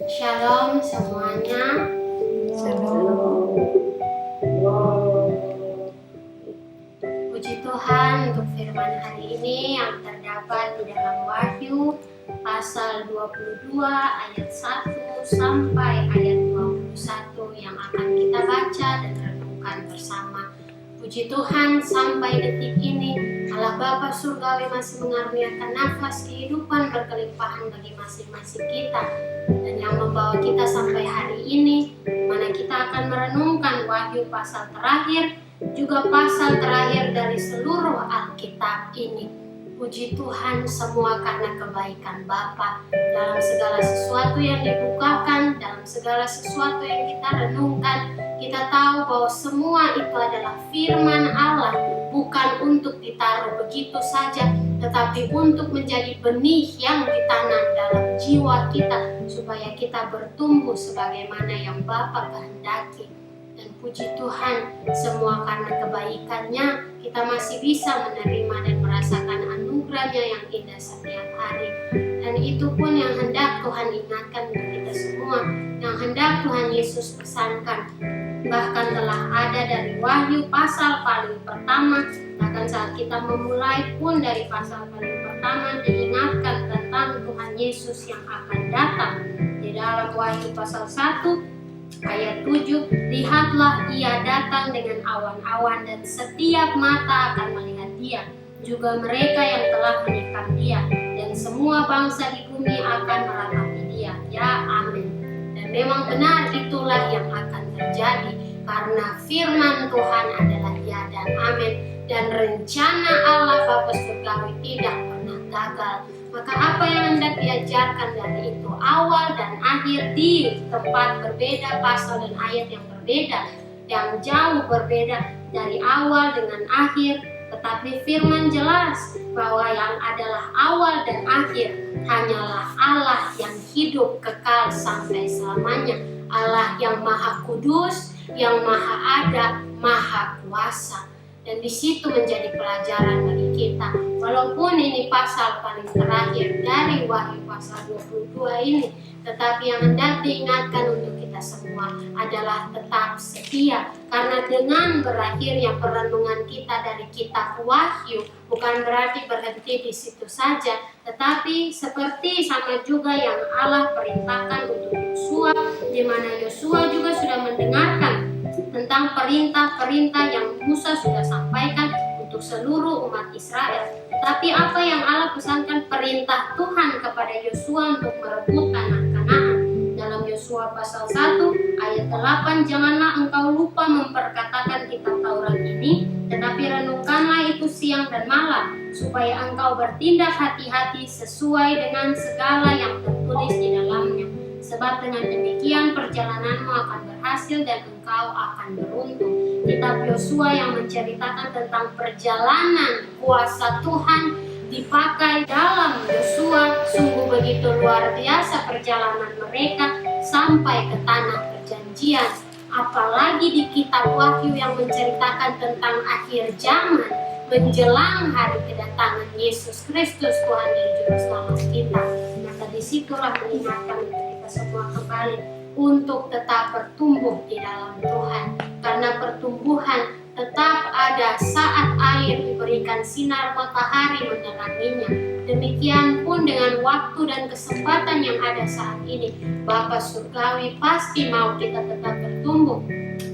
Shalom semuanya. Shalom. Puji Tuhan untuk firman hari ini yang terdapat di dalam Wahyu pasal 22 ayat 1 sampai ayat 21 yang akan kita baca dan renungkan bersama. Puji Tuhan, sampai detik ini Allah Bapa Surgawi masih mengaruniakan nafas kehidupan berkelimpahan bagi masing-masing kita, dan yang membawa kita sampai hari ini mana kita akan merenungkan Wahyu pasal terakhir, juga pasal terakhir dari seluruh Alkitab ini. Puji Tuhan, semua karena kebaikan Bapa. Dalam segala sesuatu yang dibukakan, dalam segala sesuatu yang kita renungkan, kita tahu bahwa semua itu adalah firman Allah, bukan untuk ditaruh begitu saja, tetapi untuk menjadi benih yang ditanam dalam jiwa kita, supaya kita bertumbuh sebagaimana yang Bapa kehendaki. Dan puji Tuhan, semua karena kebaikannya kita masih bisa menerima dan merasakan anugerahnya yang indah setiap hari. Dan itu pun yang hendak Tuhan ingatkan untuk kita semua, yang hendak Tuhan Yesus pesankan. Bahkan telah ada dari Wahyu pasal paling pertama, bahkan saat kita memulai pun dari pasal paling pertama diingatkan tentang Tuhan Yesus yang akan datang. Di dalam Wahyu pasal 1 ayat 7, lihatlah ia datang dengan awan-awan dan setiap mata akan melihat dia, juga mereka yang telah menikam dia, dan semua bangsa di bumi akan meratapi dia. Ya, amin. Dan memang benar itulah yang akan terjadi, karena firman Tuhan adalah ya dan amin, dan rencana Allah Bapa Surgawi tidak pernah gagal. Maka apa yang hendak diajarkan dari itu, awal dan akhir di tempat berbeda, pasal dan ayat yang berbeda, yang jauh berbeda dari awal dengan akhir, tetapi firman jelas bahwa yang adalah awal dan akhir hanyalah Allah yang hidup kekal sampai selamanya, Allah yang maha kudus, yang maha ada, maha kuasa. Dan di situ menjadi pelajaran bagi kita. Walaupun ini pasal paling terakhir dari Wahyu pasal 22 ini, tetapi yang hendak diingatkan untuk kita semua adalah tetap setia. Karena dengan berakhirnya perenungan kita dari kitab Wahyu bukan berarti berhenti di situ saja, tetapi seperti sama juga yang Allah perintahkan untuk Yosua, di mana Yosua juga sudah mendengarkan tentang perintah-perintah yang Musa sudah sampaikan untuk seluruh umat Israel. Tapi apa yang Allah pesankan, perintah Tuhan kepada Yosua untuk merebut tanah Kanaan. Dalam Yosua pasal 1 ayat 8, janganlah engkau lupa memperkatakan kitab Taurat ini, tetapi renungkanlah itu siang dan malam, supaya engkau bertindak hati-hati sesuai dengan segala yang tertulis di dalamnya. Sebab dengan demikian perjalananmu akan berhasil dan engkau akan beruntung. Kitab Yosua yang menceritakan tentang perjalanan kuasa Tuhan dipakai dalam Yosua, sungguh begitu luar biasa perjalanan mereka sampai ke tanah perjanjian. Apalagi di kitab Wahyu yang menceritakan tentang akhir zaman, menjelang hari kedatangan Yesus Kristus Tuhan dan Juru Selamat kita. Maka disitulah mengingatkan untuk kita semua kembali untuk tetap bertumbuh di dalam Tuhan, karena pertumbuhan tetap ada saat air diberikan sinar matahari meneranginya. Demikian pun dengan waktu dan kesempatan yang ada saat ini, Bapa Surgawi pasti mau kita tetap bertumbuh,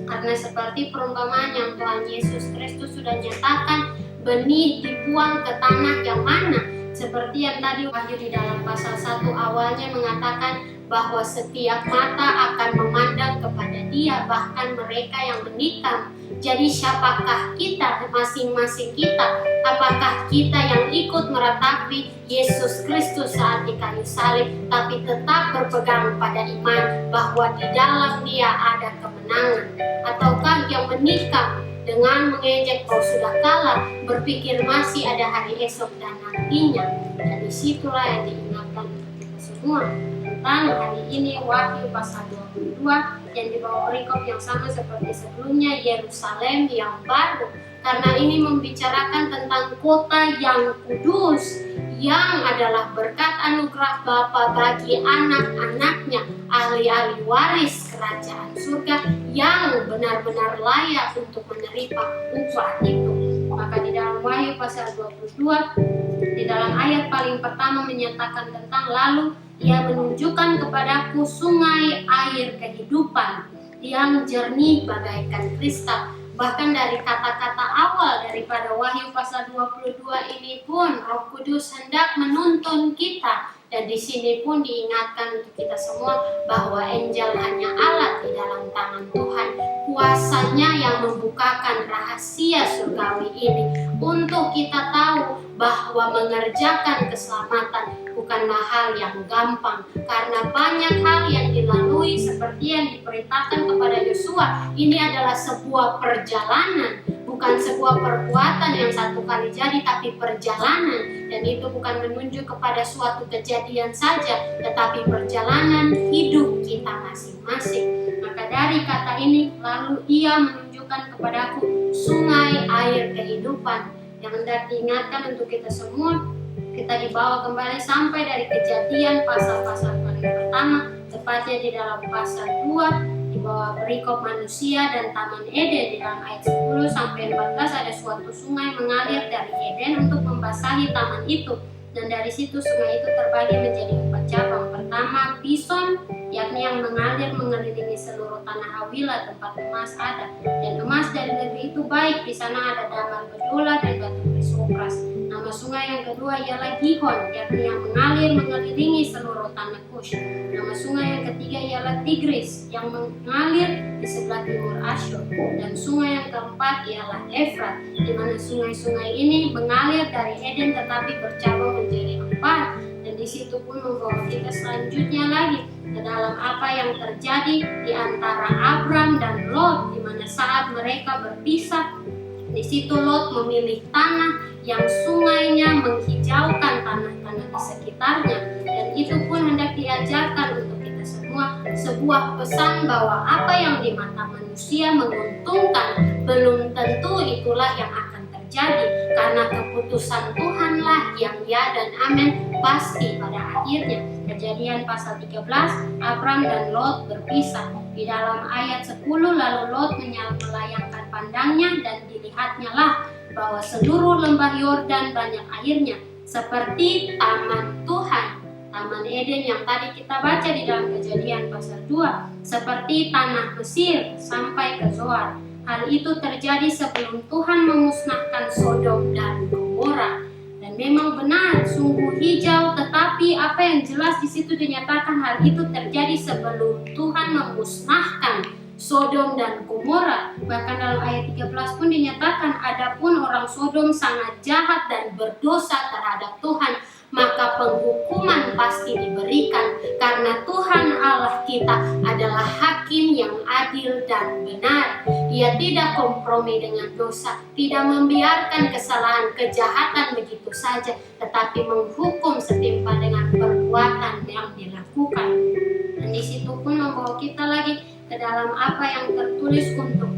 karena seperti perumpamaan yang Tuhan Yesus Kristus sudah nyatakan, benih dibuang ke tanah yang mana, seperti yang tadi Wahyu di dalam pasal 1 awalnya mengatakan bahwa setiap mata akan memandang kepada Dia, bahkan mereka yang menikam. Jadi siapakah kita, masing-masing kita? Apakah kita yang ikut meratapi Yesus Kristus saat di kayu salib, tapi tetap berpegang pada iman bahwa di dalam Dia ada kemenangan? Ataukah yang menikam dengan mengejek kau sudah kalah, berpikir masih ada hari esok dan nantinya? Dan disitulah yang diingatkan kita semua tentang hari ini Wahyu pasal 22 yang dibawa perikop yang sama seperti sebelumnya, Yerusalem yang baru. Karena ini membicarakan tentang kota yang kudus, yang adalah berkat anugerah Bapa bagi anak-anaknya, ahli-ahli waris kerajaan surga yang benar-benar layak untuk menerima upah itu. Maka di dalam Wahyu pasal 22, di dalam ayat paling pertama menyatakan tentang lalu ia menunjukkan kepadaku sungai air kehidupan yang jernih bagaikan kristal. Bahkan dari kata-kata awal daripada Wahyu pasal 22 ini pun Roh Kudus hendak menuntun kita. Dan di sini pun diingatkan untuk kita semua bahwa Injil hanya alat di dalam tangan Tuhan. Kuasanya yang membukakan rahasia surgawi ini untuk kita tahu bahwa mengerjakan keselamatan bukanlah hal yang gampang, karena banyak hal yang dilalui seperti yang diperintahkan kepada Yosua. Ini adalah sebuah perjalanan, bukan sebuah perbuatan yang satu kali jadi, tapi perjalanan. Dan itu bukan menunjuk kepada suatu kejadian saja, tetapi perjalanan hidup kita masing-masing. Maka dari kata ini, lalu ia menunjukkan kepadaku sungai air kehidupan, yang hendak diingatkan untuk kita semua. Kita dibawa kembali sampai dari Kejadian pasal-pasal paling pertama, tepatnya di dalam pasal 2, di bawah perikop manusia dan Taman Eden. Di dalam ayat 10 sampai 14 ada suatu sungai mengalir dari Eden untuk membasahi taman itu. Dan dari situ sungai itu terbagi menjadi 4 cabang. Pertama, Pison, yakni yang mengalir mengelilingi seluruh tanah Hawila tempat emas ada. Dan emas dari negeri itu baik, di sana ada damar bedola dan batu krisopras. Nama sungai yang kedua ialah Gihon, yakni yang mengalir mengelilingi seluruh tanah Kush. Nama sungai yang ketiga ialah Tigris, yang mengalir di sebelah timur Asyur. Dan sungai yang keempat ialah Efrat, di mana sungai-sungai ini mengalir dari Eden tetapi bercabang menjadi 4. Dan di situ pun membawa kita selanjutnya lagi ke dalam apa yang terjadi di antara Abram dan Lot, di mana saat mereka berpisah, di situ Lot memilih tanah yang sungainya menghijaukan tanah-tanah di sekitarnya. Dan itu pun hendak diajarkan untuk kita semua, sebuah pesan bahwa apa yang di mata manusia menguntungkan belum tentu itulah yang akan terjadi, karena keputusan Tuhanlah yang ya dan amin pasti pada akhirnya. Kejadian pasal 13, Abram dan Lot berpisah. Di dalam ayat 10, lalu Lot melayangkan pandangnya dan dilihatnya lah bahwa seluruh lembah Yordan banyak airnya, seperti taman Tuhan, Taman Eden yang tadi kita baca di dalam Kejadian pasal 2, seperti tanah Mesir sampai ke Zoar. Hal itu terjadi sebelum Tuhan memusnahkan Sodom dan Gomora. Dan memang benar, sungguh hijau, tetapi apa yang jelas di situ dinyatakan hal itu terjadi sebelum Tuhan memusnahkan Sodom dan Gomora. Bahkan dalam ayat 13 pun dinyatakan, adapun orang Sodom sangat jahat dan berdosa terhadap Tuhan, maka penghukuman pasti diberikan, karena Tuhan Allah kita adalah hakim yang adil dan benar. Ia tidak kompromi dengan dosa, tidak membiarkan kesalahan kejahatan begitu saja, tetapi menghukum setimpal dengan perbuatan yang dilakukan. Dan di situ pun membawa kita lagi ke dalam apa yang tertulis untuk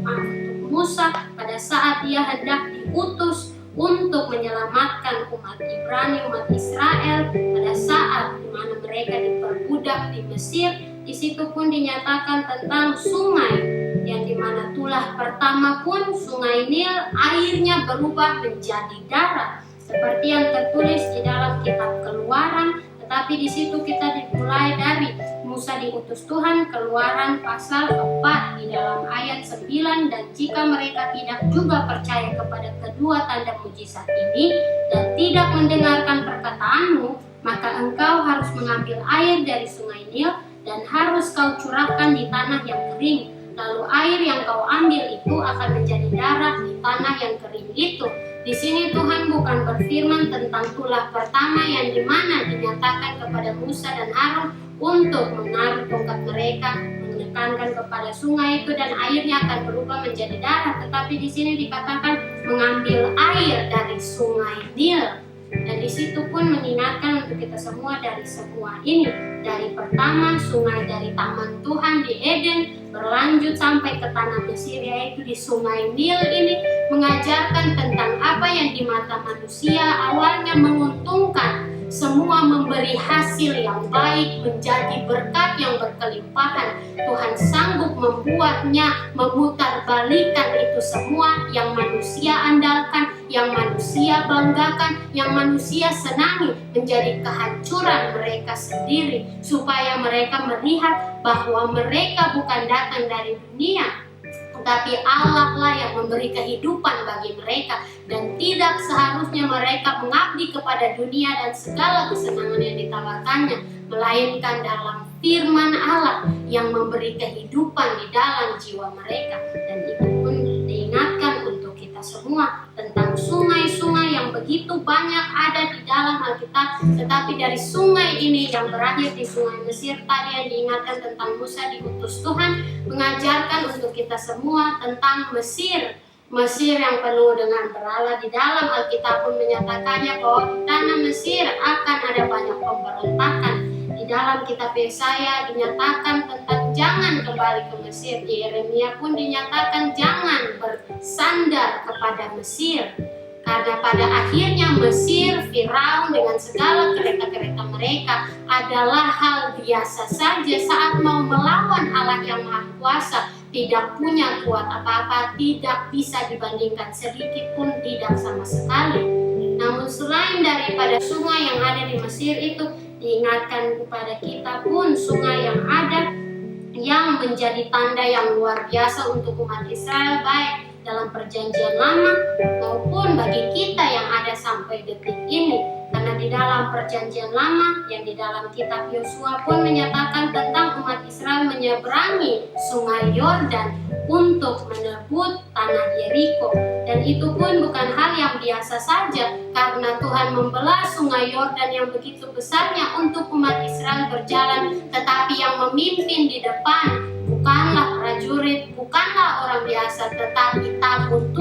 Musa pada saat dia hendak diutus untuk menyelamatkan umat Ibrani, umat Israel pada saat di mana mereka diperbudak di Mesir. Di situ pun dinyatakan tentang sungai yang dimana tulah pertama pun sungai Nil airnya berubah menjadi darah seperti yang tertulis di dalam kitab Keluaran. Tetapi di situ kita dimulai dari Musa diutus Tuhan, Keluaran pasal 4 di dalam ayat 9, dan jika mereka tidak juga percaya kepada kedua tanda mujizat ini dan tidak mendengarkan perkataanmu, maka engkau harus mengambil air dari sungai Nil dan harus kau curahkan di tanah yang kering. Lalu air yang kau ambil itu akan menjadi darah di tanah yang kering itu. Di sini Tuhan bukan berfirman tentang tulah pertama yang dimana dinyatakan kepada Musa dan Harun untuk menaruh tongkat mereka, menekankan kepada sungai itu dan airnya akan berubah menjadi darah. Tetapi di sini dikatakan mengambil air dari sungai Nil. Dan di situ pun mengingatkan untuk kita semua dari semua ini. Dari pertama sungai dari taman Tuhan di Eden berlanjut sampai ke tanah Mesir, yaitu di sungai Nil ini mengajarkan tentang apa yang di mata manusia awalnya menguntungkan, semua memberi hasil yang baik, menjadi berkat yang berkelimpahan. Tuhan sanggup membuatnya memutarbalikkan itu semua yang manusia andalkan, yang manusia banggakan, yang manusia senangi, menjadi kehancuran mereka sendiri, supaya mereka melihat bahwa mereka bukan datang dari dunia, tetapi Allah lah yang memberi kehidupan bagi mereka, dan tidak seharusnya mereka mengabdi kepada dunia dan segala kesenangan yang ditawarkannya, melainkan dalam firman Allah yang memberi kehidupan di dalam jiwa mereka. Dan itu pun diingatkan untuk kita semua tentang sungai-sungai yang begitu banyak ada di dalam Alkitab, tetapi dari sungai ini yang berakhir di sungai Mesir tadi yang diingatkan tentang Musa diutus Tuhan, mengajarkan untuk kita semua tentang Mesir yang penuh dengan berhala. Di dalam Alkitab pun menyatakannya bahwa di tanah Mesir akan ada banyak pemberontakan. Di dalam kitab Yesaya dinyatakan tentang jangan kembali ke Mesir. Di Yeremia pun dinyatakan jangan bersandar kepada Mesir, karena pada akhirnya Mesir, Firaun dengan segala kereta-kereta mereka adalah hal biasa saja saat mau melawan Allah yang Maha Kuasa. Tidak punya kuat apa-apa, tidak bisa dibandingkan sedikit pun, tidak sama sekali. Namun selain daripada sungai yang ada di Mesir itu, diingatkan kepada kita pun sungai yang ada yang menjadi tanda yang luar biasa untuk umat Israel, baik dalam perjanjian lama maupun bagi kita yang ada sampai detik ini. Karena di dalam perjanjian lama yang di dalam kitab Yosua pun menyatakan tentang umat Israel menyeberangi sungai Yordan untuk menebut tanah Yeriko. Dan itu pun bukan hal yang biasa saja, karena Tuhan membelah sungai Yordan yang begitu besarnya untuk umat Israel berjalan, tetapi yang memimpin di depan bukanlah prajurit, bukanlah orang biasa, tetapi tabut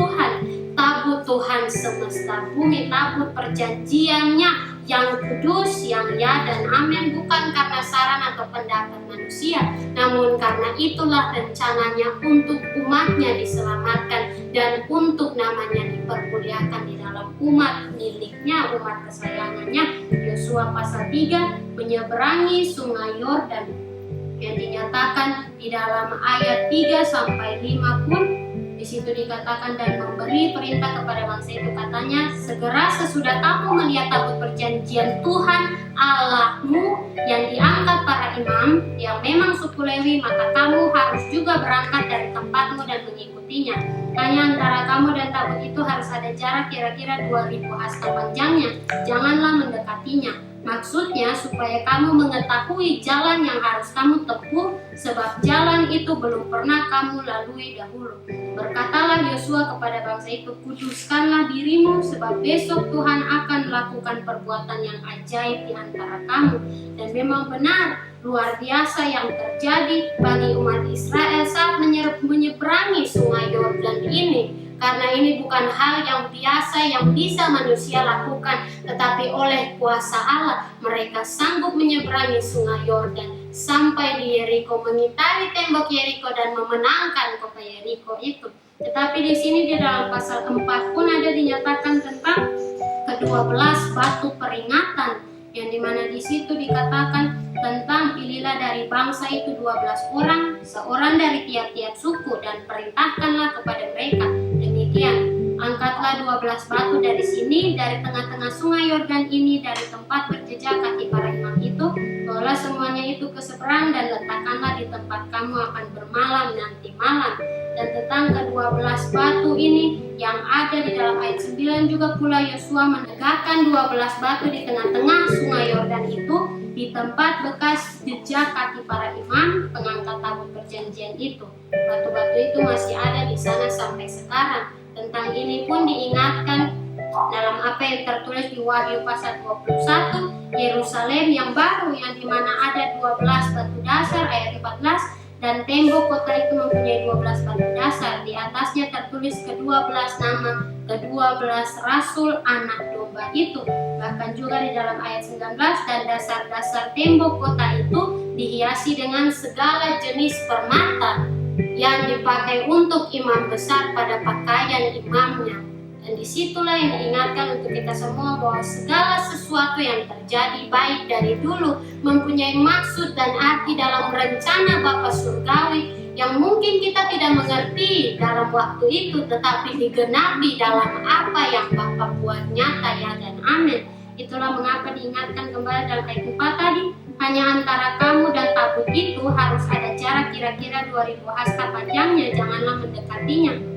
Tuhan semesta bumi, tabut perjanjiannya yang kudus, yang ya dan amin, bukan karena saran atau pendapat manusia, namun karena itulah rencananya untuk umatnya diselamatkan dan untuk namanya dipermuliakan di dalam umat miliknya, umat kesayangannya. Yosua pasal 3 menyeberangi sungai Yordan yang dinyatakan di dalam ayat 3 sampai 5 pun di situ dikatakan, dan memberi perintah kepada bangsa itu, katanya, segera sesudah kamu melihat tabut perjanjian Tuhan Allahmu yang diangkat para imam yang memang suku Lewi, maka kamu harus juga berangkat dari tempatmu dan mengikutinya. Hanya antara kamu dan tabut itu harus ada jarak kira-kira 2000 hasta panjangnya. Janganlah mendekatinya. Maksudnya supaya kamu mengetahui jalan yang harus kamu tempuh, sebab jalan itu belum pernah kamu lalui dahulu. Berkatalah Yosua kepada bangsa itu, kuduskanlah dirimu, sebab besok Tuhan akan melakukan perbuatan yang ajaib di antara kamu. Dan memang benar, luar biasa yang terjadi bagi umat Israel saat menyeberangi sungai Yordan ini. Karena ini bukan hal yang biasa yang bisa manusia lakukan, tetapi oleh kuasa Allah mereka sanggup menyeberangi sungai Yordan sampai di Yeriko, mengitari tembok Yeriko dan memenangkan kota Yeriko itu. Tetapi di sini di dalam pasal 4 pun ada dinyatakan tentang ke-12 batu peringatan, yang dimana di situ dikatakan tentang pilihlah dari bangsa itu 12 orang, seorang dari tiap-tiap suku, dan perintahkanlah kepada mereka demikian, angkatlah 12 batu dari sini, dari tengah-tengah sungai Yordan ini, dari tempat berjejak kaki para imam itu, bawalah semuanya itu ke seberang dan letakkanlah di tempat kamu akan bermalam nanti malam. Dan tentang ke-12 batu ini yang ada di dalam ayat 9 juga pula Yosua menegakkan 12 batu di tengah-tengah sungai Yordan itu, di tempat bekas jejak kaki para imam pengangkat tabut perjanjian itu. Batu-batu itu masih ada di sana sampai sekarang. Tentang ini pun diingatkan dalam apa yang tertulis di Wahyu pasal 21, Yerusalem yang baru, yang dimana ada 12 batu dasar ayat 14, dan tembok kota itu mempunyai 12 batu dasar. Di atasnya tertulis ke-12 nama ke-12 rasul anak domba itu. Bahkan juga di dalam ayat 19, dan dasar-dasar tembok kota itu dihiasi dengan segala jenis permata yang dipakai untuk imam besar pada pakaian imamnya. Dan disitulah yang diingatkan untuk kita semua bahwa segala sesuatu yang terjadi baik dari dulu mempunyai maksud dan arti dalam rencana Bapa Surgawi yang mungkin kita tidak mengerti dalam waktu itu, tetapi digenapi dalam apa yang Bapa buat nyata, ya dan amin. Itulah mengapa diingatkan kembali dalam ayat 4 tadi, hanya antara kamu dan tabut itu harus ada jarak kira-kira 2000 hasta panjangnya, janganlah mendekatinya.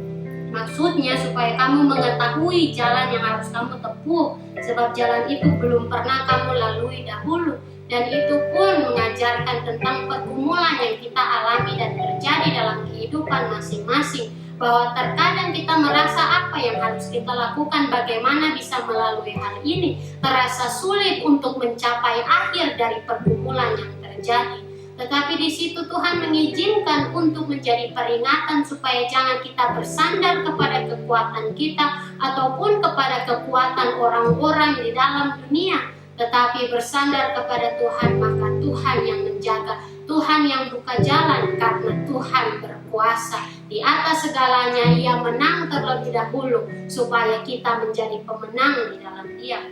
Maksudnya supaya kamu mengetahui jalan yang harus kamu tempuh, sebab jalan itu belum pernah kamu lalui dahulu. Dan itu pun mengajarkan tentang pergumulan yang kita alami dan terjadi dalam kehidupan masing-masing. Bahwa terkadang kita merasa apa yang harus kita lakukan, bagaimana bisa melalui hal ini, terasa sulit untuk mencapai akhir dari pergumulan yang terjadi. Tetapi di situ Tuhan mengizinkan untuk menjadi peringatan supaya jangan kita bersandar kepada kekuatan kita ataupun kepada kekuatan orang-orang di dalam dunia, tetapi bersandar kepada Tuhan, maka Tuhan yang menjaga, Tuhan yang buka jalan, karena Tuhan berkuasa. Di atas segalanya Ia menang terlebih dahulu supaya kita menjadi pemenang di dalam Dia.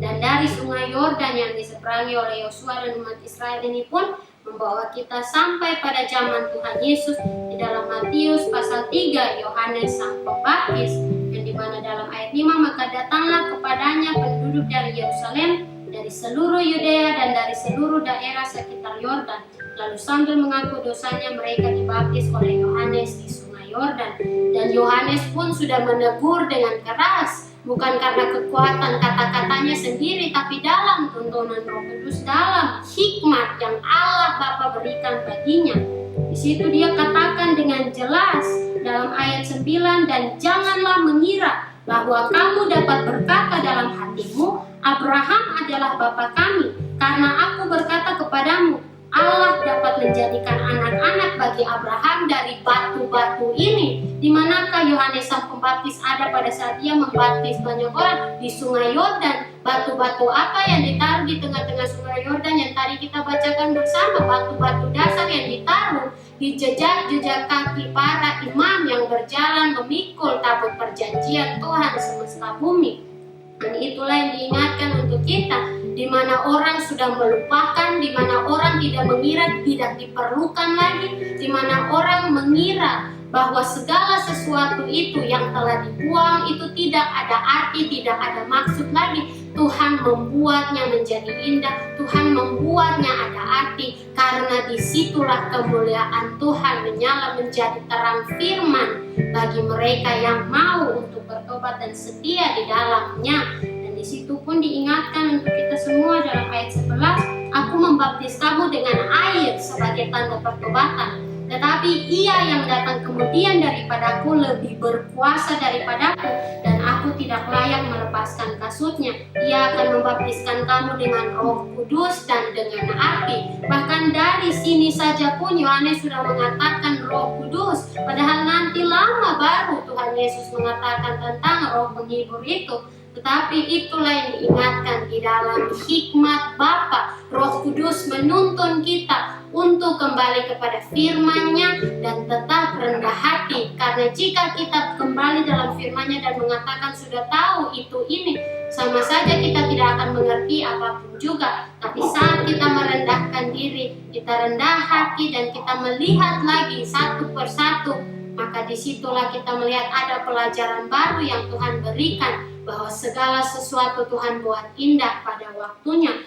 Dan dari sungai Yordan yang diseberangi oleh Yosua dan umat Israel ini pun membawa kita sampai pada zaman Tuhan Yesus di dalam Matius pasal 3, Yohanes Sang Pembaptis, yang dimana dalam ayat 5, maka datanglah kepadanya penduduk dari Yerusalem, dari seluruh Yudea dan dari seluruh daerah sekitar Yordan, lalu sambil mengaku dosanya mereka dibaptis oleh Yohanes di sungai Yordan. Dan Yohanes pun sudah menegur dengan keras, bukan karena kekuatan kata-katanya sendiri, tapi dalam tuntunan Roh Kudus, dalam hikmat yang Allah Bapa berikan baginya. Di situ Dia katakan dengan jelas dalam ayat 9, dan janganlah mengira bahwa kamu dapat berkata dalam hatimu, Abraham adalah bapa kami, karena aku berkata kepadamu, Allah dapat menjadikan anak-anak bagi Abraham dari batu-batu ini. Di manakah Yohanes Sang Pembaptis ada pada saat dia membaptis banyak orang? Di sungai Yordan. Batu-batu apa yang ditaruh di tengah-tengah sungai Yordan yang tadi kita bacakan bersama? Batu-batu dasar yang ditaruh di jejak-jejak kaki para imam yang berjalan memikul tabut perjanjian Tuhan semesta bumi. Dan itulah yang diingatkan untuk kita, di mana orang sudah melupakan, di mana orang tidak mengira tidak diperlukan lagi, di mana orang mengira bahwa segala sesuatu itu yang telah dibuang itu tidak ada arti, tidak ada maksud lagi. Tuhan membuatnya menjadi indah, Tuhan membuatnya ada arti, karena disitulah kemuliaan Tuhan menyala menjadi terang firman bagi mereka yang mau untuk bertobat dan setia di dalamnya. Dan di situ pun diingatkan untuk kita semua dalam ayat 11, aku membaptis kamu dengan air sebagai tanda pertobatan, tetapi Ia yang datang kemudian daripadaku lebih berkuasa daripadaku, dan aku tidak layak melepaskan kasutnya. Ia akan membaptiskan kamu dengan Roh Kudus dan dengan api. Bahkan dari sini saja pun Yohanes sudah mengatakan Roh Kudus, padahal nanti lama baru Tuhan Yesus mengatakan tentang Roh Penghibur itu. Tetapi itulah yang diingatkan di dalam hikmat Bapa. Roh Kudus menuntun kita untuk kembali kepada firman-Nya dan tetap rendah hati. Karena jika kita kembali dalam firman-Nya dan mengatakan sudah tahu itu ini, sama saja kita tidak akan mengerti apapun juga. Tapi saat kita merendahkan diri, kita rendah hati dan kita melihat lagi satu persatu, maka disitulah kita melihat ada pelajaran baru yang Tuhan berikan, bahwa segala sesuatu Tuhan buat indah pada waktunya.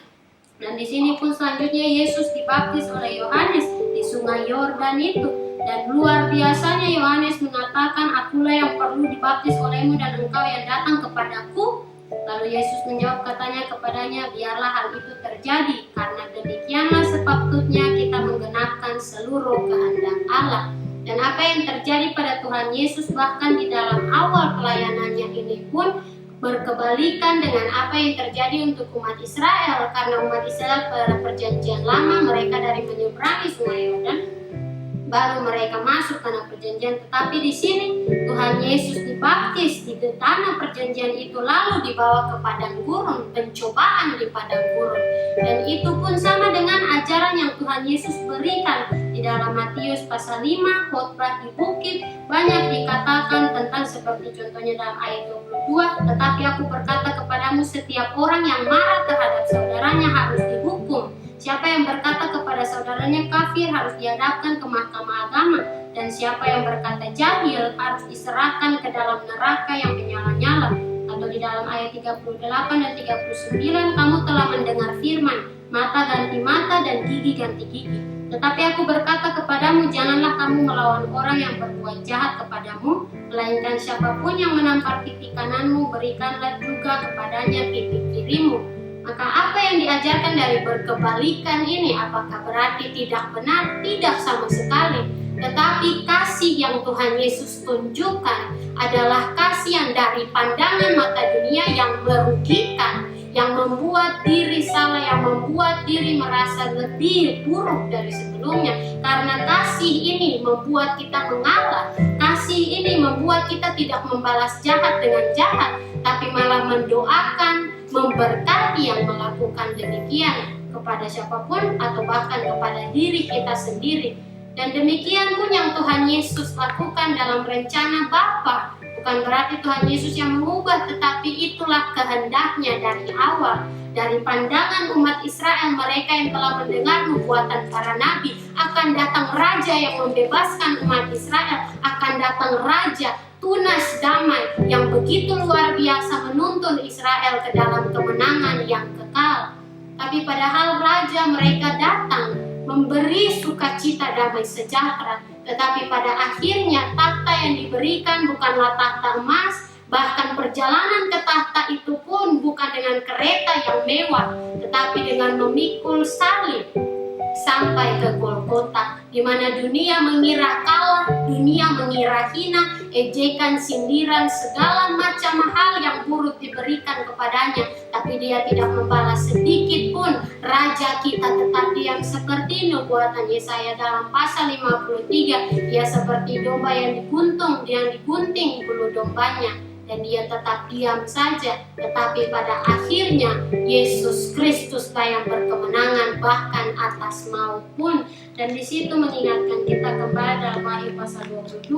Dan di sini pun selanjutnya Yesus dibaptis oleh Yohanes di sungai Yordan itu. Dan luar biasanya Yohanes mengatakan, akulah yang perlu dibaptis olehmu dan engkau yang datang kepadaku. Lalu Yesus menjawab katanya kepadanya, biarlah hal itu terjadi, karena demikianlah sepatutnya kita menggenapkan seluruh kehendak Allah. Dan apa yang terjadi pada Tuhan Yesus bahkan di dalam awal pelayanannya ini pun berkebalikan dengan apa yang terjadi untuk umat Israel. Karena umat Israel pada perjanjian lama mereka dari menyeberangi sungai Yordan baru mereka masuk tanah perjanjian. Tetapi di sini Tuhan Yesus dibaptis di tanah perjanjian itu, lalu dibawa ke padang gurun, pencobaan di padang gurun. Dan itu pun sama dengan ajaran yang Tuhan Yesus berikan di dalam Matius pasal 5, khotbah di bukit, banyak dikatakan tentang seperti contohnya dalam ayat 23, 22, tetapi aku berkata kepadamu, setiap orang yang marah terhadap saudaranya harus dihukum. Siapa yang berkata kepada saudaranya kafir harus dihadapkan ke mahkamah agama, dan siapa yang berkata jahil harus diserahkan ke dalam neraka yang menyala-nyala. Atau di dalam ayat 38 dan 39, kamu telah mendengar firman, mata ganti mata dan gigi ganti gigi. Tetapi aku berkata kepadamu, janganlah kamu melawan orang yang berbuat jahat kepadamu, melainkan siapapun yang menampar pipi kananmu, berikanlah juga kepadanya pipi kirimu. Maka apa yang diajarkan dari berkebalikan ini, apakah berarti tidak benar? Tidak sama sekali. Tetapi kasih yang Tuhan Yesus tunjukkan adalah kasih yang dari pandangan mata dunia yang merugikan, yang membuat diri salah, yang membuat diri merasa lebih buruk dari sebelumnya. Karena kasih ini membuat kita mengalah. Kasih ini membuat kita tidak membalas jahat dengan jahat, tapi malah mendoakan, memberkati yang melakukan demikian kepada siapapun atau bahkan kepada diri kita sendiri. Dan demikian pun yang Tuhan Yesus lakukan dalam rencana Bapa. Bukan berarti Tuhan Yesus yang mengubah, tetapi itulah kehendaknya dari awal. Dari pandangan umat Israel, mereka yang telah mendengar nubuatan para nabi, akan datang raja yang membebaskan umat Israel, akan datang raja tunas damai yang begitu luar biasa menuntun Israel ke dalam kemenangan yang kekal. Tapi padahal raja mereka datang memberi sukacita damai sejahtera, tetapi pada akhirnya tahta yang diberikan bukanlah tahta emas, bahkan perjalanan ke tahta itu pun bukan dengan kereta yang mewah, tetapi dengan memikul salib sampai ke Golgota, di mana dunia mengira kalah, dunia mengira hina, ejekan, sindiran, segala macam hal yang buruk diberikan kepadanya, tapi dia tidak membalas sedikit pun. Raja kita tetap diam seperti nubuatan Yesaya dalam pasal 53, dia seperti domba yang digunting bulu dombanya, dan dia tetap diam saja. Tetapi pada akhirnya Yesus Kristuslah yang berkemenangan bahkan atas maut pun. Dan di situ mengingatkan kita kembali dalam Wahyu pasal 22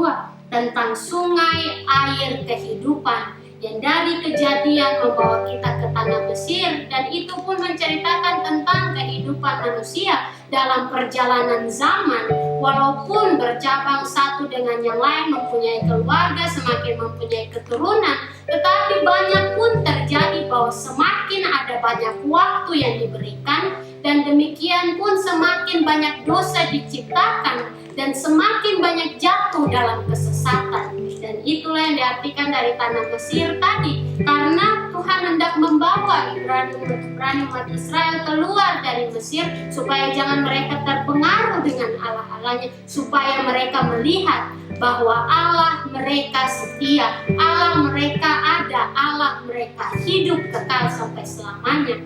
tentang sungai air kehidupan yang dari kejadian membawa kita ke tanah Mesir, dan itu pun menceritakan tentang kehidupan manusia dalam perjalanan zaman. Walaupun bercabang satu dengan yang lain, mempunyai keluarga, semakin mempunyai keturunan, tetapi banyak pun terjadi bahwa semakin ada banyak waktu yang diberikan, dan demikian pun semakin banyak dosa diciptakan, dan semakin banyak jatuh dalam kesesatan. Dan itulah yang diartikan dari tanah Mesir tadi, karena Tuhan hendak membawa Ibrani umat Israel keluar dari Mesir supaya jangan mereka terpengaruh dengan Allah-Allahnya, supaya mereka melihat bahwa Allah mereka setia, Allah mereka ada, Allah mereka hidup kekal sampai selamanya,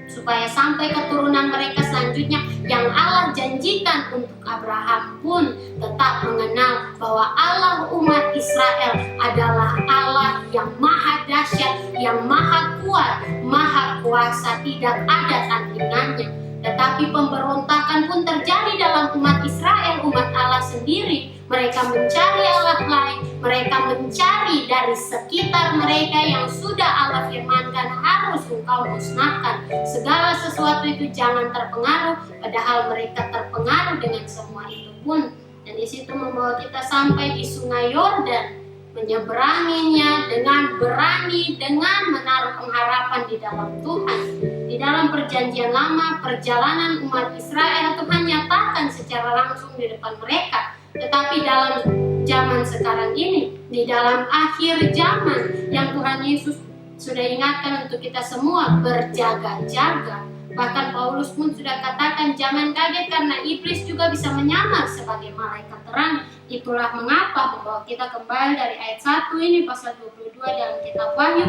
supaya sampai keturunan mereka selanjutnya yang Allah janjikan untuk Abraham pun tetap mengenal bahwa Allah umat Israel adalah Allah yang maha dahsyat, yang maha kuat, maha kuasa, tidak ada tandingannya. Tetapi pemberontakan pun terjadi dalam umat Israel, umat Allah sendiri. Mereka mencari Allah lain, mereka mencari dari sekitar mereka yang sudah Allah firmankan harus engkau musnahkan. Segala sesuatu itu jangan terpengaruh, padahal mereka terpengaruh dengan semua itu pun. Dan di situ membawa kita sampai di sungai Yordan, menyeberanginya dengan berani, dengan menaruh pengharapan di dalam Tuhan. Di dalam perjanjian lama, perjalanan umat Israel Tuhan nyatakan secara langsung di depan mereka. Tetapi dalam zaman sekarang ini, di dalam akhir zaman yang Tuhan Yesus sudah ingatkan untuk kita semua berjaga-jaga. Bahkan Paulus pun sudah katakan, jangan kaget karena iblis juga bisa menyamar sebagai malaikat terang. Itulah mengapa membawa kita kembali dari ayat 1 ini pasal 22 dalam kitab Wahyu,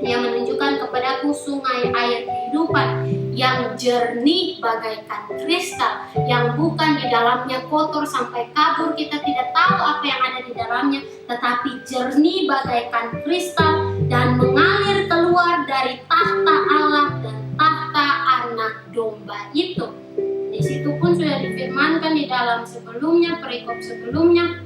yang menunjukkan kepadaku sungai air kehidupan yang jernih bagaikan kristal, yang bukan di dalamnya kotor sampai kabur, kita tidak tahu apa yang ada di dalamnya, tetapi jernih bagaikan kristal dan mengalir keluar dari tahta Allah dan tahta anak domba itu. Di situ pun sudah difirmankan di dalam sebelumnya, perikop sebelumnya,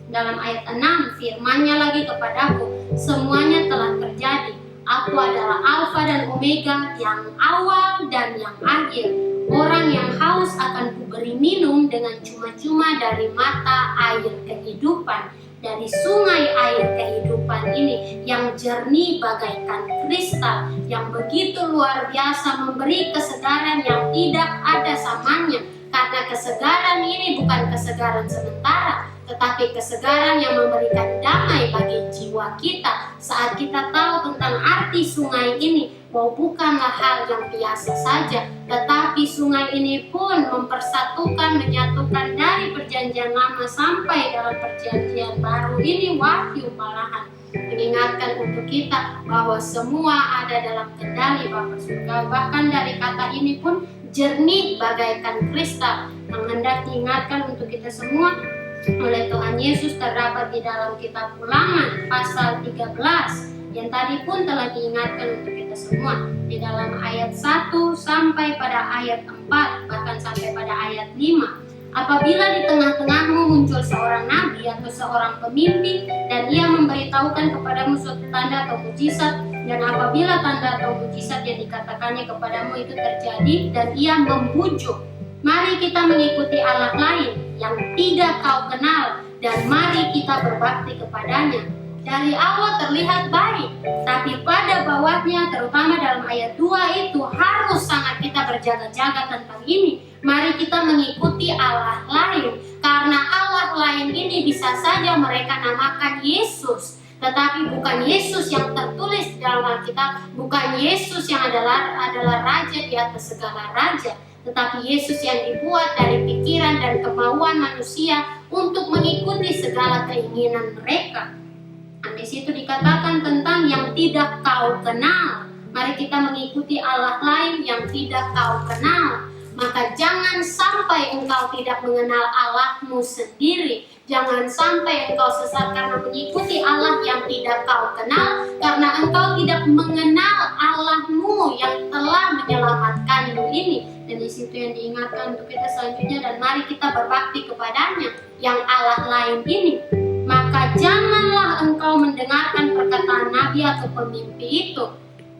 Dalam ayat 6, firman-Nya lagi kepadaku, semuanya telah terjadi. Aku adalah Alfa dan Omega, yang awal dan yang akhir. Orang yang haus akan kuberi minum dengan cuma-cuma dari mata air kehidupan, dari sungai air kehidupan ini yang jernih bagaikan kristal, yang begitu luar biasa, memberi kesegaran yang tidak ada samanya. Karena kesegaran ini bukan kesegaran sementara, tetapi kesegaran yang memberikan damai bagi jiwa kita. Saat kita tahu tentang arti sungai ini, bahwa bukanlah hal yang biasa saja, tetapi sungai ini pun mempersatukan, menyatukan dari perjanjian lama sampai dalam perjanjian baru ini, Wahyu malahan mengingatkan untuk kita bahwa semua ada dalam kendali Bapa Surga. Bahkan dari kata ini pun jernih bagaikan kristal, yang hendak diingatkan untuk kita semua oleh Tuhan Yesus terdapat di dalam kitab Ulangan pasal 13 yang tadi pun telah diingatkan untuk kita semua di dalam ayat 1 sampai pada ayat 4, bahkan sampai pada ayat 5. Apabila di tengah-tengahmu muncul seorang nabi atau seorang pemimpin dan ia memberitahukan kepadamu suatu tanda atau mujizat, dan apabila tanda atau mujizat yang dikatakannya kepadamu itu terjadi dan ia membujuk, mari kita mengikuti Allah lain yang tidak kau kenal dan mari kita berbakti kepadanya. Dari awal terlihat baik, tapi pada bawahnya, terutama dalam ayat 2 itu, harus sangat kita berjaga-jaga tentang ini. Mari kita mengikuti Allah lain, karena Allah lain ini bisa saja mereka namakan Yesus, tetapi bukan Yesus yang tertulis di dalam Alkitab, bukan Yesus yang adalah Raja di atas segala raja, tetapi Yesus yang dibuat dari pikiran dan kemauan manusia untuk mengikuti segala keinginan mereka. Di situ dikatakan tentang yang tidak kau kenal. Mari kita mengikuti Allah lain yang tidak kau kenal. Maka jangan sampai engkau tidak mengenal Allahmu sendiri. Jangan sampai engkau sesat karena mengikuti Allah yang tidak kau kenal, karena engkau tidak mengenal Allahmu yang telah menyelamatkanmu ini. Dan di situ yang diingatkan untuk kita selanjutnya, dan mari kita berbakti kepadanya yang Allah lain ini. Maka janganlah engkau mendengarkan perkataan nabi atau pemimpi itu.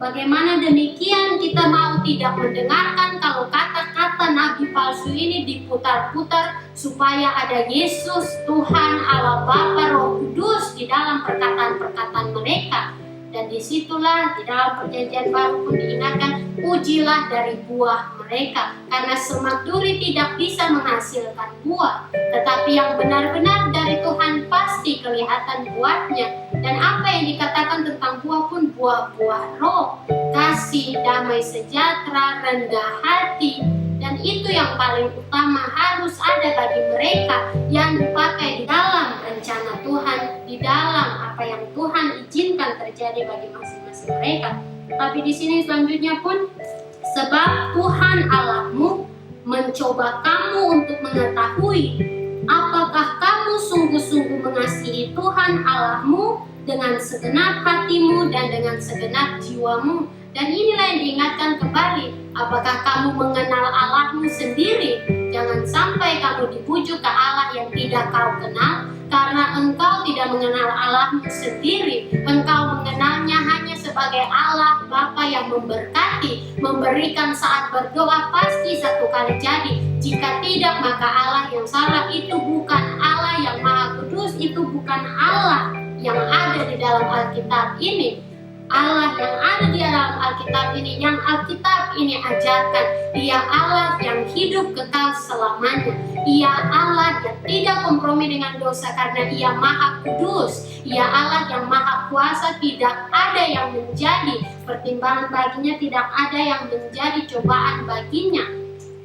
Bagaimana demikian kita mau tidak mendengarkan kalau kata-kata nabi palsu ini diputar-putar supaya ada Yesus, Tuhan, Allah Bapa, Roh Kudus di dalam perkataan-perkataan mereka. Dan disitulah di dalam perjanjian baru pun diingatkan, ujilah dari buah mereka, karena semak duri tidak bisa menghasilkan buah, tetapi yang benar-benar dari Tuhan pasti kelihatan buahnya. Dan apa yang dikatakan tentang buah pun buah-buah roh, kasih, damai sejahtera, rendah hati, dan itu yang paling utama harus ada bagi mereka yang dipakai di dalam rencana Tuhan, di dalam apa yang Tuhan izinkan terjadi bagi masing-masing mereka. Tapi di sini selanjutnya pun, sebab Tuhan Allahmu mencoba kamu untuk mengetahui apakah kamu sungguh-sungguh mengasihi Tuhan Allahmu dengan segenap hatimu dan dengan segenap jiwamu. Dan inilah yang diingatkan kembali, apakah kamu mengenal Allahmu sendiri? Jangan sampai kamu dibujuk ke Allah yang tidak kau kenal, karena engkau tidak mengenal Allahmu sendiri. Engkau mengenalnya hanya sebagai Allah Bapa yang memberkati, memberikan saat berdoa pasti satu kali jadi. Jika tidak, maka Allah yang salah itu bukan Allah yang Maha Kudus, itu bukan Allah yang ada di dalam Alkitab ini. Allah yang ada di dalam Alkitab ini, yang Alkitab ini ajarkan, Dia Allah yang hidup kekal selamanya. Ia Allah yang tidak kompromi dengan dosa karena Ia Maha Kudus. Ia Allah yang Maha Kuasa, tidak ada yang menjadi pertimbangan baginya, tidak ada yang menjadi cobaan baginya.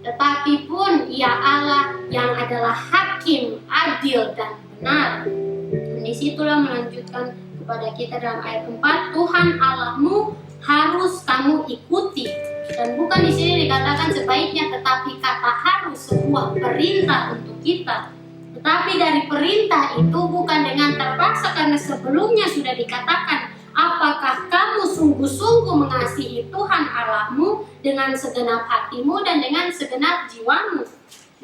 Tetapi pun Ia Allah yang adalah hakim, adil dan benar. Dan disitulah melanjutkan kepada kita dalam ayat 4, Tuhan Allahmu harus kamu ikuti. Dan bukan di sini dikatakan sebaiknya, tetapi kata harus sebuah perintah untuk kita. Tetapi dari perintah itu bukan dengan terpaksa, karena sebelumnya sudah dikatakan, apakah kamu sungguh-sungguh mengasihi Tuhan Allahmu dengan segenap hatimu dan dengan segenap jiwamu.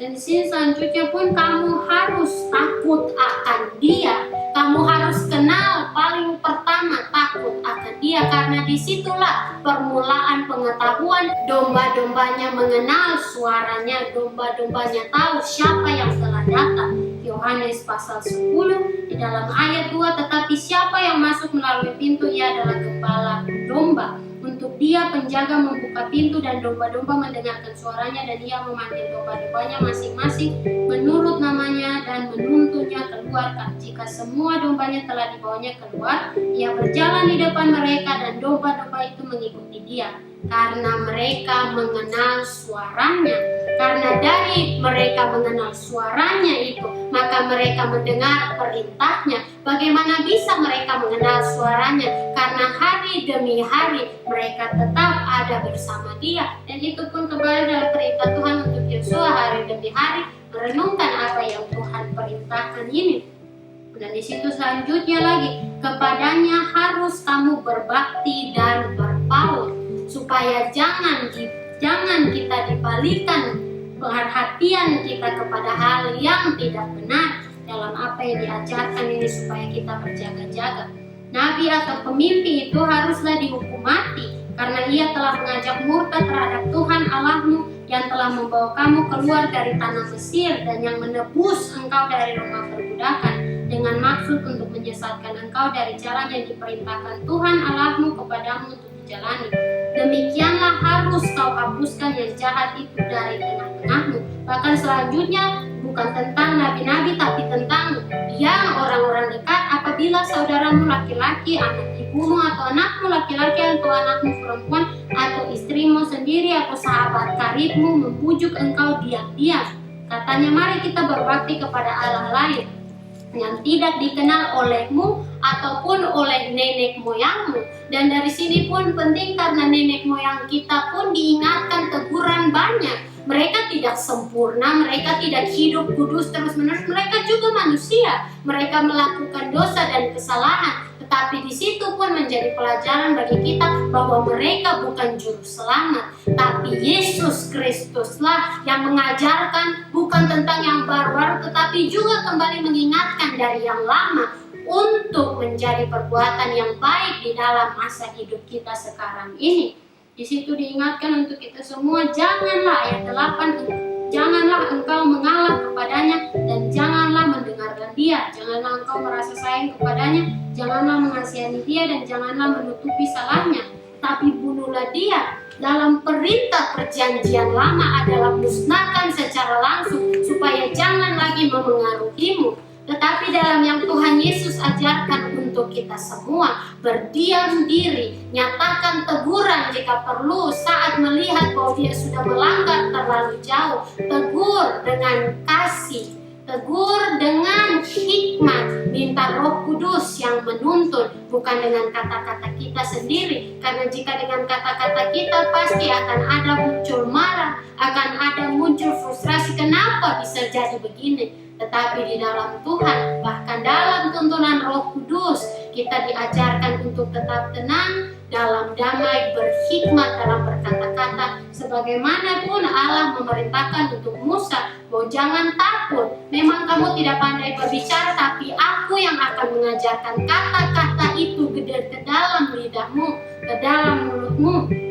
Dan di sini selanjutnya pun kamu harus takut takut akan Dia. Kamu harus kenal paling pertama takut akan Dia, karena disitulah permulaan pengetahuan. Domba-dombanya mengenal suaranya, domba-dombanya tahu siapa yang telah datang. Yohanes pasal 10 di dalam ayat 2, tetapi siapa yang masuk melalui pintu ia adalah gembala domba. Untuk Dia penjaga membuka pintu dan domba-domba mendengarkan suaranya, dan Ia memanggil domba-dombanya masing-masing menurut namanya dan menuntunnya keluar. Jika semua dombanya telah dibawanya keluar, Ia berjalan di depan mereka dan domba-domba itu mengikuti Dia, karena mereka mengenal suaranya. Karena dari mereka mengenal suaranya itu, maka mereka mendengar perintahnya. Bagaimana bisa mereka mengenal suaranya? Karena hari demi hari mereka tetap ada bersama Dia. Dan itu pun kembali dalam perintah Tuhan untuk Yosua, hari demi hari merenungkan apa yang Tuhan perintahkan ini. Dan di situ selanjutnya lagi, kepadanya harus kamu berbakti dan berpaut, supaya jangan kita dibalikan perhatian kita kepada hal yang tidak benar dalam apa yang diajarkan ini, supaya kita berjaga-jaga. Nabi atau pemimpi itu haruslah dihukum mati, karena ia telah mengajak murtad terhadap Tuhan Allahmu yang telah membawa kamu keluar dari tanah Mesir dan yang menebus engkau dari rumah perbudakan, dengan maksud untuk menyesatkan engkau dari jalan yang diperintahkan Tuhan Allahmu kepadamu untuk dijalani. Demikianlah harus kau hapuskan yang jahat itu dari tengah-tengahmu. Bahkan selanjutnya bukan tentang nabi-nabi, tapi tentang yang orang-orang dekat. Apabila saudaramu laki-laki, anak ibumu atau anakmu laki-laki atau anakmu perempuan, atau istrimu sendiri atau sahabat karibmu membujuk engkau diam-diam, katanya mari kita berbakti kepada Allah lain yang tidak dikenal olehmu ataupun oleh nenek moyangmu. Dan dari sini pun penting, karena nenek moyang kita pun diingatkan teguran banyak. Mereka tidak sempurna, mereka tidak hidup kudus terus-menerus, mereka juga manusia. Mereka melakukan dosa dan kesalahan. Tetapi di situ pun menjadi pelajaran bagi kita bahwa mereka bukan juru selamat, tapi Yesus Kristuslah yang mengajarkan bukan tentang yang baru-baru, tetapi juga kembali mengingatkan dari yang lama untuk menjadi perbuatan yang baik di dalam masa hidup kita sekarang ini. Di situ diingatkan untuk kita semua, janganlah, ayat 8, janganlah engkau mengalah kepadanya dan janganlah mendengarkan Dia. Janganlah engkau merasa sayang kepadanya, janganlah mengasihani Dia dan janganlah menutupi salahnya. Tapi bunuhlah Dia. Dalam perintah perjanjian lama adalah musnahkan secara langsung supaya jangan lagi memengaruhimu. Tetapi dalam yang Tuhan Yesus ajarkan untuk kita semua, berdiam diri, nyatakan teguran jika perlu saat melihat bahwa dia sudah melanggar terlalu jauh. Tegur dengan kasih, tegur dengan hikmat, minta Roh Kudus yang menuntun, bukan dengan kata-kata kita sendiri. Karena jika dengan kata-kata kita pasti akan ada muncul marah, akan ada muncul frustrasi, kenapa bisa jadi begini. Tetapi di dalam Tuhan, bahkan dalam tuntunan Roh Kudus, kita diajarkan untuk tetap tenang, dalam damai, berhikmat dalam berkata-kata. Sebagaimanapun Allah memerintahkan untuk Musa, bahwa jangan takut, memang kamu tidak pandai berbicara, tapi aku yang akan mengajarkan kata-kata itu ke dalam lidahmu, ke dalam mulutmu.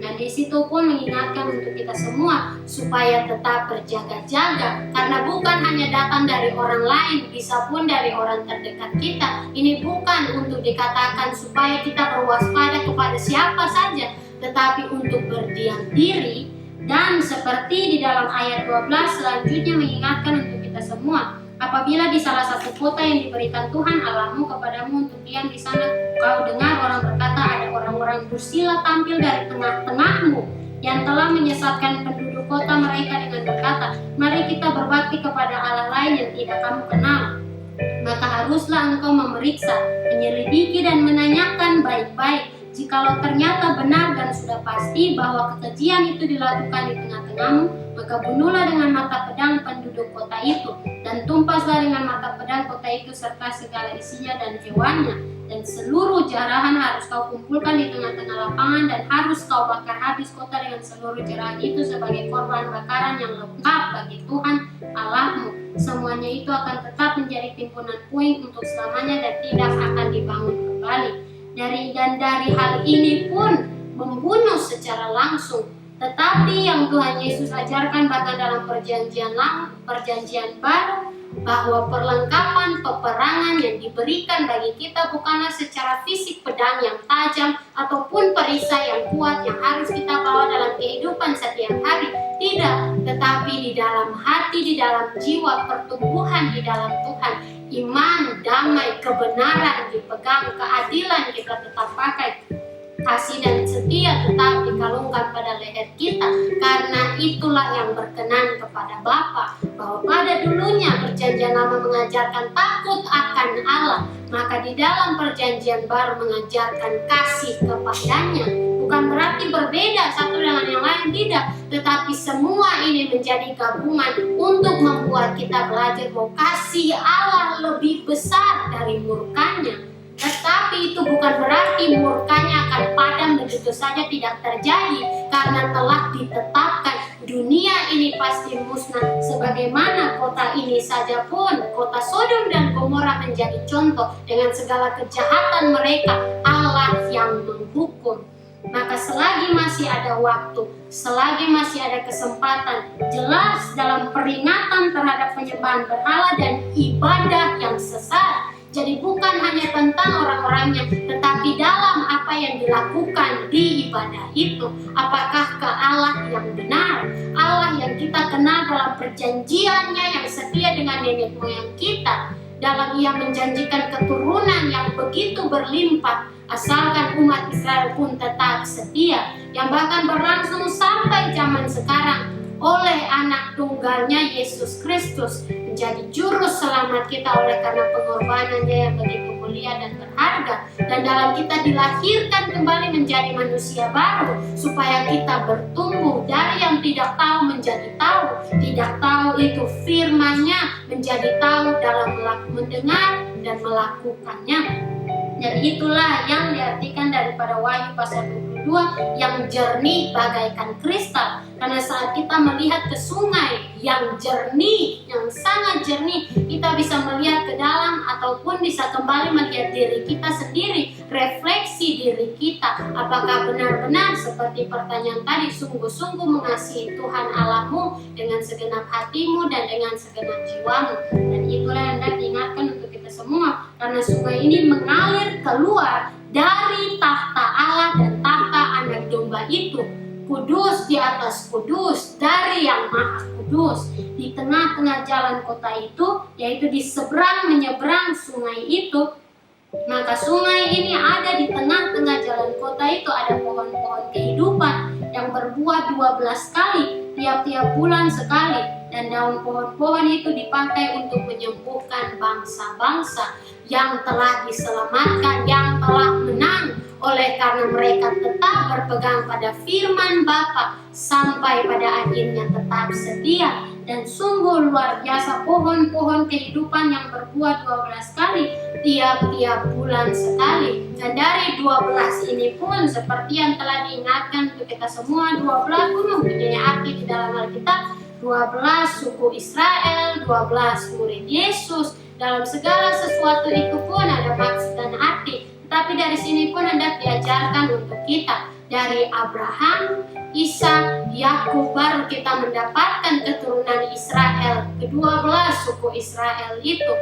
Nah, di situ pun mengingatkan untuk kita semua supaya tetap berjaga-jaga, karena bukan hanya datang dari orang lain, bisa pun dari orang terdekat kita. Ini bukan untuk dikatakan supaya kita berwaspada kepada siapa saja, tetapi untuk berdiam diri. Dan seperti di dalam ayat 12 selanjutnya mengingatkan untuk kita semua, apabila di salah satu kota yang diberikan Tuhan Allahmu kepadamu untuk diam di sana, kau dengar orang berkata, ada orang-orang bersila tampil dari tengah-tengahmu yang telah menyesatkan penduduk kota mereka dengan berkata, mari kita berbakti kepada Allah lain yang tidak kamu kenal. Maka haruslah engkau memeriksa, menyelidiki dan menanyakan baik-baik. Jikalau ternyata benar dan sudah pasti bahwa kekejian itu dilakukan di tengah-tengahmu, maka bunuhlah dengan mata pedang penduduk kota itu, dan tumpaslah dengan mata pedang kota itu serta segala isinya dan hewannya, dan seluruh jarahan harus kau kumpulkan di tengah-tengah lapangan, dan harus kau bakar habis kota dengan seluruh jarahan itu sebagai korban bakaran yang lengkap bagi Tuhan Allahmu. semuanya itu akan tetap menjadi timbunan puing untuk selamanya dan tidak akan dibangun kembali. Dari hal ini pun membunuh secara langsung. Tetapi yang Tuhan Yesus ajarkan bahkan dalam perjanjian baru, bahwa perlengkapan peperangan yang diberikan bagi kita bukanlah secara fisik pedang yang tajam ataupun perisai yang kuat yang harus kita bawa dalam kehidupan setiap hari. Tidak, tetapi di dalam hati, di dalam jiwa, pertumbuhan di dalam Tuhan, iman, damai, kebenaran dipegang, keadilan kita tetap pakai, kasih dan setia tetap dikalungkan pada leher kita, karena itulah yang berkenan kepada Bapa. Bahwa pada dulunya perjanjian lama mengajarkan takut akan Allah, maka di dalam perjanjian baru mengajarkan kasih kepadanya. Bukan berarti berbeda satu dengan yang lain, tidak, tetapi semua ini menjadi gabungan untuk membuat kita belajar bahwa kasih Allah lebih besar dari murkanya. Tetapi itu bukan berarti murkanya akan padam begitu saja tidak terjadi, karena telah ditetapkan dunia ini pasti musnah. Sebagaimana kota ini saja pun, kota Sodom dan Gomora menjadi contoh dengan segala kejahatan mereka, Allah yang menghukum. Maka selagi masih ada waktu, selagi masih ada kesempatan, jelas dalam peringatan terhadap penyembahan berhala dan ibadah yang sesat. Jadi bukan hanya tentang orang-orangnya, tetapi dalam apa yang dilakukan di ibadah itu. Apakah ke Allah yang benar, Allah yang kita kenal dalam perjanjiannya yang setia dengan nenek moyang kita, dalam Ia menjanjikan keturunan yang begitu berlimpah, asalkan umat Israel pun tetap setia, yang bahkan berlangsung sampai zaman sekarang oleh anak tunggalnya Yesus Kristus, menjadi juru selamat kita oleh karena pengorbanannya yang begitu mulia dan berharga. Dan dalam kita dilahirkan kembali menjadi manusia baru, supaya kita bertumbuh dari yang tidak tahu menjadi tahu, tidak tahu itu firman-Nya menjadi tahu dalam mendengar dan melakukannya. Dan itulah yang diartikan daripada Wahyu pasal 22 yang jernih bagaikan kristal. Karena saat kita melihat ke sungai yang jernih, yang sangat jernih, kita bisa melihat ke dalam ataupun bisa kembali melihat diri kita sendiri, refleksi diri kita. Apakah benar-benar seperti pertanyaan tadi, sungguh-sungguh mengasihi Tuhan Allahmu dengan segenap hatimu dan dengan segenap jiwamu. Dan itulah yang hendak diingatkan untuk kita semua, karena sungai ini mengalir keluar dari tahta Allah dan tahta anak domba itu, kudus di atas kudus, dari yang maha kudus. Di tengah-tengah jalan kota itu, yaitu di seberang menyeberang sungai itu, maka sungai ini ada di tengah-tengah jalan kota itu. Ada pohon-pohon kehidupan yang berbuah 12 kali tiap-tiap bulan sekali, dan daun pohon-pohon itu dipakai untuk menyembuhkan bangsa-bangsa yang telah diselamatkan, yang telah menang, oleh karena mereka tetap berpegang pada firman Bapa sampai pada akhirnya tetap setia. Dan sungguh luar biasa pohon-pohon kehidupan yang berbuah 12 kali tiap-tiap bulan sekali. Dan dari 12 ini pun seperti yang telah diingatkan untuk kita semua, 12 pun mempunyai arti di dalam Alkitab. 12 suku Israel, 12 murid Yesus. Dalam segala sesuatu itu pun ada maksud dan arti. Tapi dari sini pun hendak diajarkan untuk kita. Dari Abraham, Ishak, Yakub, baru kita mendapatkan keturunan Israel, ke-12 suku Israel itu.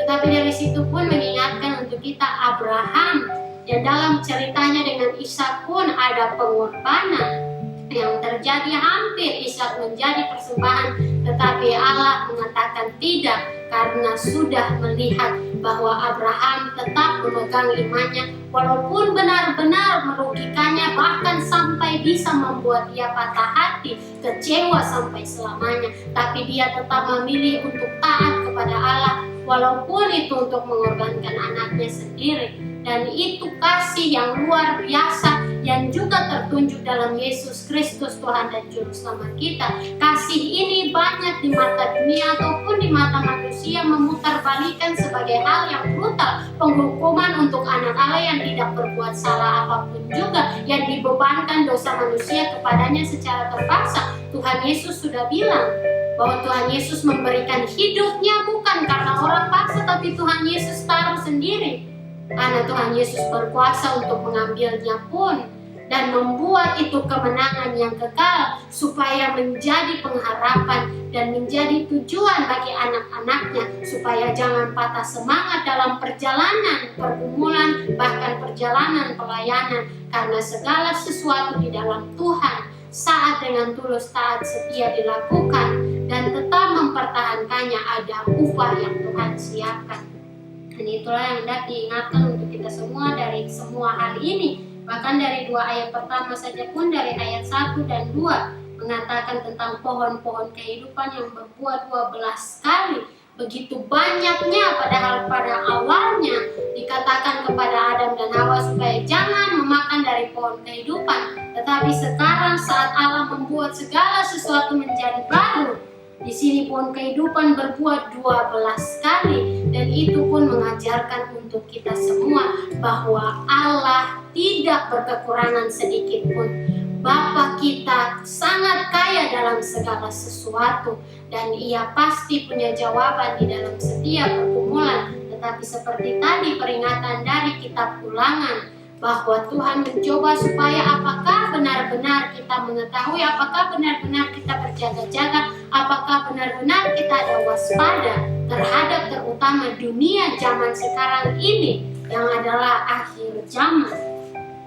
Tetapi dari situ pun mengingatkan untuk kita Abraham, dan dalam ceritanya dengan Ishak pun ada pengorbanan yang terjadi. Hampir Ishak menjadi persembahan, tetapi Allah mengatakan tidak, karena sudah melihat bahwa Abraham tetap memegang imannya, walaupun benar-benar merugikannya, bahkan sampai bisa membuat dia patah hati, kecewa sampai selamanya. Tapi dia tetap memilih untuk taat kepada Allah, walaupun itu untuk mengorbankan anaknya sendiri. Dan itu kasih yang luar biasa yang juga tertunjuk dalam Yesus Kristus Tuhan dan Juru Selamat kita. Kasih ini banyak di mata dunia ataupun di mata manusia memutarbalikkan sebagai hal yang brutal, penghukuman untuk anak Allah yang tidak berbuat salah apapun juga, yang dibebankan dosa manusia kepadanya secara terpaksa. Tuhan Yesus sudah bilang bahwa Tuhan Yesus memberikan hidupnya bukan karena orang paksa, tapi Tuhan Yesus taruh sendiri. Karena Tuhan Yesus berkuasa untuk mengambilnya pun dan membuat itu kemenangan yang kekal, supaya menjadi pengharapan dan menjadi tujuan bagi anak-anaknya, supaya jangan patah semangat dalam perjalanan pergumulan, bahkan perjalanan pelayanan, karena segala sesuatu di dalam Tuhan saat dengan tulus taat setia dilakukan dan tetap mempertahankannya, ada upah yang Tuhan siapkan. Dan itulah yang hendak diingatkan untuk kita semua dari semua hal ini. Bahkan dari 2 ayat pertama saja pun, dari ayat 1 dan 2 mengatakan tentang pohon-pohon kehidupan yang berbuah 12 kali. Begitu banyaknya, padahal pada awalnya dikatakan kepada Adam dan Hawa supaya jangan memakan dari pohon kehidupan. Tetapi sekarang saat Allah membuat segala sesuatu menjadi baru, di sini pohon kehidupan berbuah 12 kali, dan itu pun mengajarkan untuk kita semua bahwa Allah tidak berkekurangan sedikit pun. Bapa kita sangat kaya dalam segala sesuatu, dan Ia pasti punya jawaban di dalam setiap pergumulan. Tetapi seperti tadi peringatan dari kitab Ulangan, bahwa Tuhan mencoba supaya apakah benar-benar kita mengetahui, apakah benar-benar kita berjaga-jaga, apakah benar-benar kita ada waspada terhadap terutama dunia zaman sekarang ini yang adalah akhir zaman.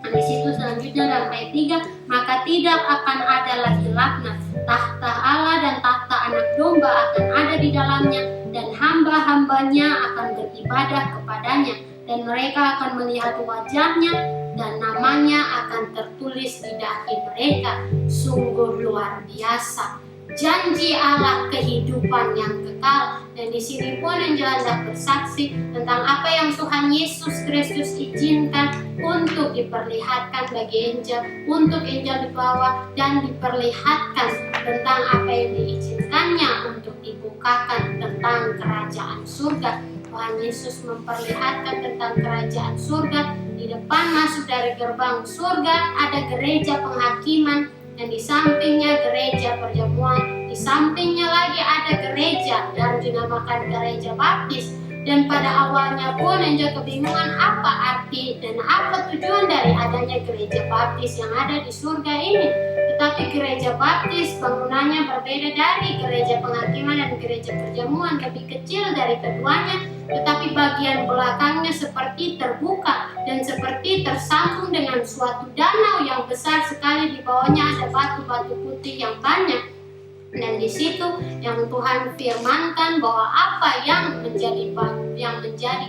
Di situ selanjutnya dalam ayat 3, maka tidak akan ada lagi laknat, tahta Allah dan tahta anak domba akan ada di dalamnya, dan hamba-hambanya akan beribadah kepadanya, dan mereka akan melihat wajahnya, dan namanya akan tertulis di dahi mereka. Sungguh luar biasa janji Allah kehidupan yang kekal. Dan di sini pun Angel hendak bersaksi tentang apa yang Tuhan Yesus Kristus izinkan untuk diperlihatkan bagi Angel, untuk Angel dibawa dan diperlihatkan tentang apa yang diizinkannya untuk dibukakan tentang kerajaan surga. Tuhan Yesus memperlihatkan tentang kerajaan surga. Di depan masuk dari gerbang surga ada gereja penghakiman, dan di sampingnya gereja perjamuan, di sampingnya lagi ada gereja yang dinamakan gereja baptis. Dan pada awalnya pun Angel kebingungan apa arti dan apa tujuan dari adanya gereja baptis yang ada di surga ini. Tetapi gereja baptis bangunannya berbeda dari gereja penghakiman dan gereja perjamuan, lebih kecil dari keduanya, tetapi bagian belakangnya seperti terbuka dan seperti tersambung dengan suatu danau yang besar sekali. Di bawahnya ada batu-batu putih yang banyak. Dan di situ yang Tuhan firmankan bahwa apa yang menjadi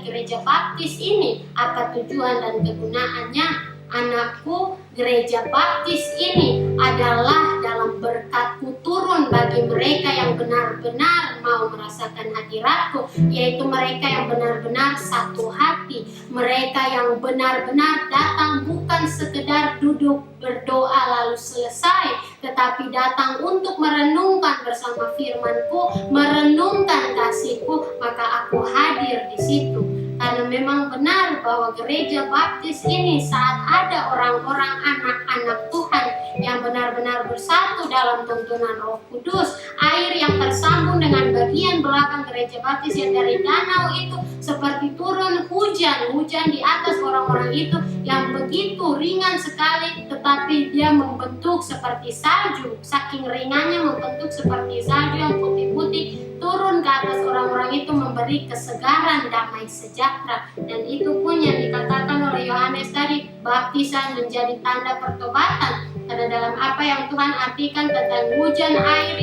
gereja baptis ini, apa tujuan dan kegunaannya. Anakku, gereja baptis ini adalah dalam berkat-Ku turun bagi mereka yang benar-benar mau merasakan hadirat-Ku, yaitu mereka yang benar-benar satu hati, mereka yang benar-benar datang bukan sekedar duduk berdoa lalu selesai, tetapi datang untuk merenungkan bersama firman-Ku, merenungkan kasih-Ku, maka aku hadir di situ. Karena memang benar bahwa gereja baptis ini saat ada orang-orang anak-anak Tuhan yang benar-benar bersatu dalam tuntunan Roh Kudus, air yang tersambung dengan bagian belakang gereja baptis yang dari danau itu seperti turun hujan di atas orang-orang itu yang begitu ringan sekali, tetapi dia membentuk seperti salju, saking ringannya membentuk seperti salju yang putih-putih turun ke atas orang-orang itu, memberi kesegaran, damai sejahtera. Dan itu pun yang dikatakan oleh Yohanes tadi, baptisan menjadi tanda pertobatan. Karena dalam apa yang Tuhan artikan tentang hujan air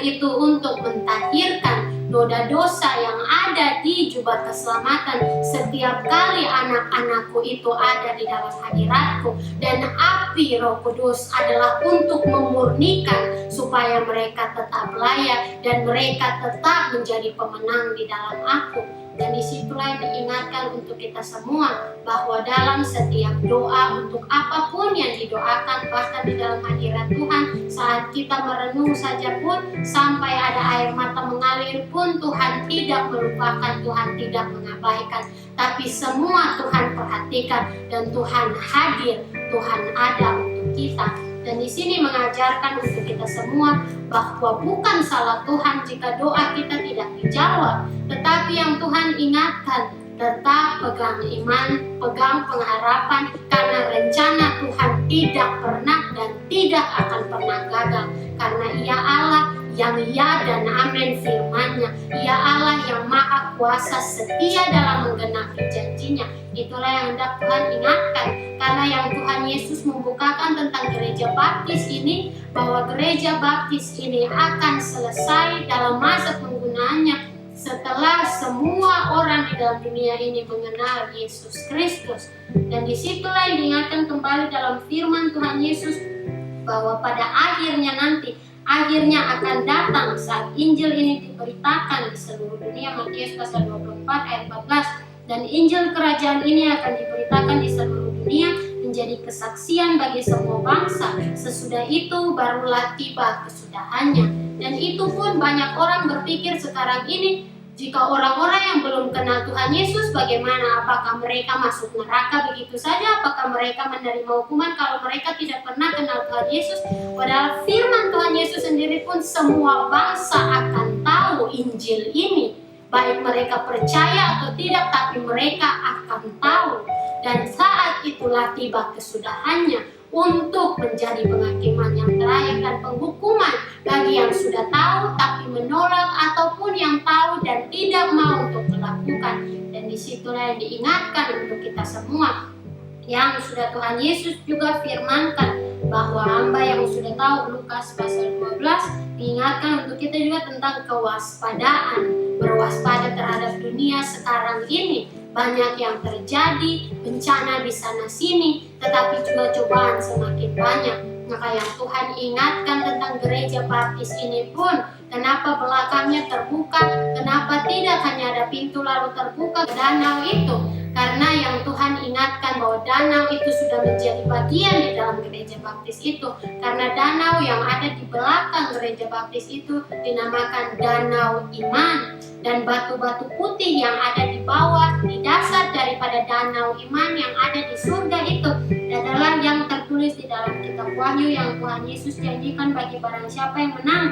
itu untuk mentahirkan noda dosa yang ada di jubah keselamatan. Setiap kali anak-anakku itu ada di dalam hadirat-Ku, dan api Roh Kudus adalah untuk memurnikan supaya mereka tetap layak dan mereka tetap menjadi pemenang di dalam Aku. Dan disitulah diingatkan untuk kita semua bahwa dalam setiap doa untuk apapun yang didoakan, bahkan di dalam hadirat Tuhan, saat kita merenung saja pun sampai ada air mata mengalir pun, Tuhan tidak melupakan, Tuhan tidak mengabaikan, tapi semua Tuhan perhatikan dan Tuhan hadir, Tuhan ada untuk kita. Dan di sini mengajarkan untuk kita semua bahwa bukan salah Tuhan jika doa kita tidak dijawab, tetapi yang Tuhan ingatkan, tetap pegang iman, pegang pengharapan, karena rencana Tuhan tidak pernah dan tidak akan pernah gagal. Karena Ia Allah yang ya dan amin firman-Nya. Ia Allah yang maha kuasa, setia dalam menggenapi janjinya. Itulah yang hendak Tuhan ingatkan. Karena yang Tuhan Yesus membukakan tentang gereja baptis ini, bahwa gereja baptis ini akan selesai dalam masa penggunaannya setelah semua orang di dalam dunia ini mengenal Yesus Kristus. Dan disitulah yang diingatkan kembali dalam firman Tuhan Yesus, bahwa pada akhirnya nanti, akhirnya akan datang saat Injil ini diberitakan di seluruh dunia. Matius pasal 24 ayat 14. Dan Injil kerajaan ini akan diberitakan di seluruh dunia menjadi kesaksian bagi semua bangsa. Sesudah itu barulah tiba kesudahannya. Dan itu pun banyak orang berpikir sekarang ini, jika orang-orang yang belum kenal Tuhan Yesus, bagaimana? Apakah mereka masuk neraka begitu saja? Apakah mereka menerima hukuman kalau mereka tidak pernah kenal Tuhan Yesus? Padahal firman Tuhan Yesus sendiri pun, semua bangsa akan tahu Injil ini. Baik mereka percaya atau tidak, tapi mereka akan tahu. Dan saat itulah tiba kesudahannya untuk menjadi penghakiman yang terakhir dan penghukuman bagi yang sudah tahu tapi menolak, ataupun yang tahu dan tidak mau untuk melakukan. Dan disitulah yang diingatkan untuk kita semua, yang sudah Tuhan Yesus juga firmankan, bahwa hamba yang sudah tahu, Lukas pasal 12, diingatkan untuk kita juga tentang kewaspadaan, berwaspada terhadap dunia sekarang ini. Banyak yang terjadi, bencana di sana sini, tetapi juga cobaan semakin banyak. Maka yang Tuhan ingatkan tentang gereja baptis ini pun, kenapa belakangnya terbuka, kenapa tidak hanya ada pintu lalu terbuka ke danau itu? Karena yang Tuhan ingatkan bahwa danau itu sudah menjadi bagian di dalam gereja baptis itu. Karena danau yang ada di belakang gereja baptis itu dinamakan danau iman. Dan batu-batu putih yang ada di bawah, di dasar daripada danau iman yang ada di surga itu adalah yang tertulis di dalam kitab Wahyu yang Tuhan Yesus janjikan bagi barang siapa yang menang.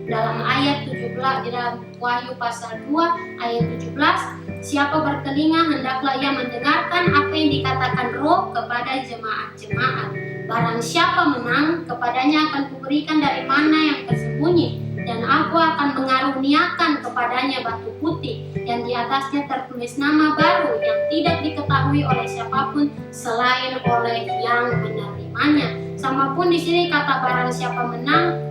Dalam ayat 17, di dalam Wahyu pasal 2 ayat 17, siapa bertelinga hendaklah ia mendengarkan apa yang dikatakan Roh kepada jemaat-jemaat. Barang siapa menang, kepadanya akan kuberikan dari mana yang tersembunyi, dan aku akan mengaruniakan kepadanya batu putih yang di atasnya tertulis nama baru yang tidak diketahui oleh siapapun selain oleh yang menerimanya. Sama pun di sini kata barang siapa menang.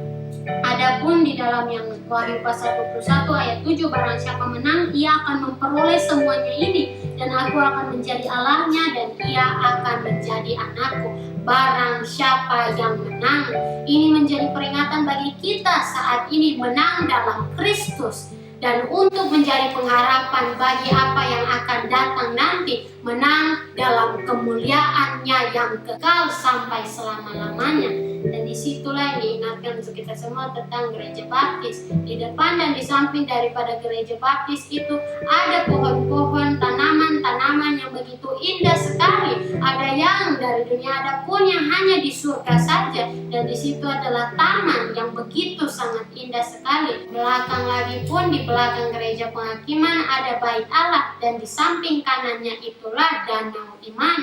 Adapun di dalam yang Wahyu pasal 21 ayat 7, barang siapa menang, ia akan memperoleh semuanya ini, dan aku akan menjadi Allahnya dan ia akan menjadi anakku. Barang siapa yang menang, ini menjadi peringatan bagi kita saat ini menang dalam Kristus. Dan untuk menjadi pengharapan bagi apa yang akan datang nanti, menang dalam kemuliaannya yang kekal sampai selama-lamanya. Dan disitulah yang diingatkan untuk kita semua tentang gereja baptis. Di depan dan di samping daripada gereja baptis itu ada pohon-pohon, tanaman-tanaman yang begitu indah sekali. Ada yang dari dunia, ada pun yang hanya di surga saja. Dan di situ adalah taman yang begitu sangat indah sekali. Belakang lagi pun, di belakang gereja penghakiman ada bait Allah, dan di samping kanannya itulah danau iman.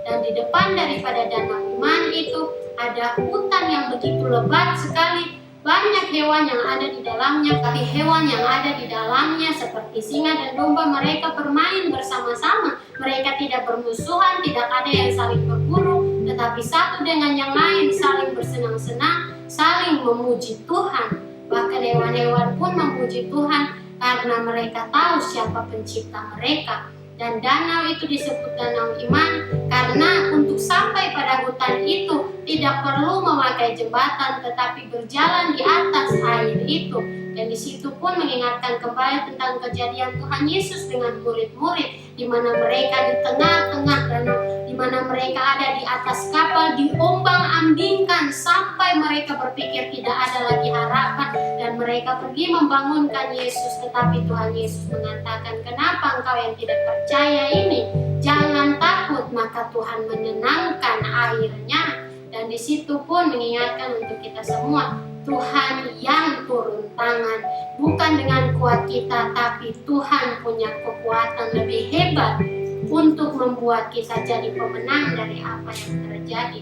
Dan di depan daripada danau iman itu ada hutan yang begitu lebat sekali. Banyak hewan yang ada di dalamnya, tapi hewan yang ada di dalamnya seperti singa dan domba, mereka bermain bersama-sama. Mereka tidak bermusuhan, tidak ada yang saling berburu, tetapi satu dengan yang lain saling bersenang-senang, saling memuji Tuhan. Bahkan hewan-hewan pun memuji Tuhan karena mereka tahu siapa pencipta mereka. Dan danau itu disebut danau iman karena untuk sampai pada hutan itu tidak perlu memakai jembatan, tetapi berjalan di atas air itu. Dan di situ pun mengingatkan kembali tentang kejadian Tuhan Yesus dengan murid-murid, di mana mereka di tengah-tengah danau, di mana mereka ada di atas kapal, diombang-ambingkan sampai mereka berpikir tidak ada lagi harapan, dan mereka pergi membangunkan Yesus. Tetapi Tuhan Yesus mengatakan, kenapa engkau yang tidak percaya ini? Jangan takut. Maka Tuhan menenangkan airnya. Dan Dan di situ pun mengingatkan untuk kita semua, Tuhan yang turun tangan, bukan dengan kuat kita, tapi Tuhan punya kekuatan lebih hebat untuk membuat kita jadi pemenang dari apa yang terjadi.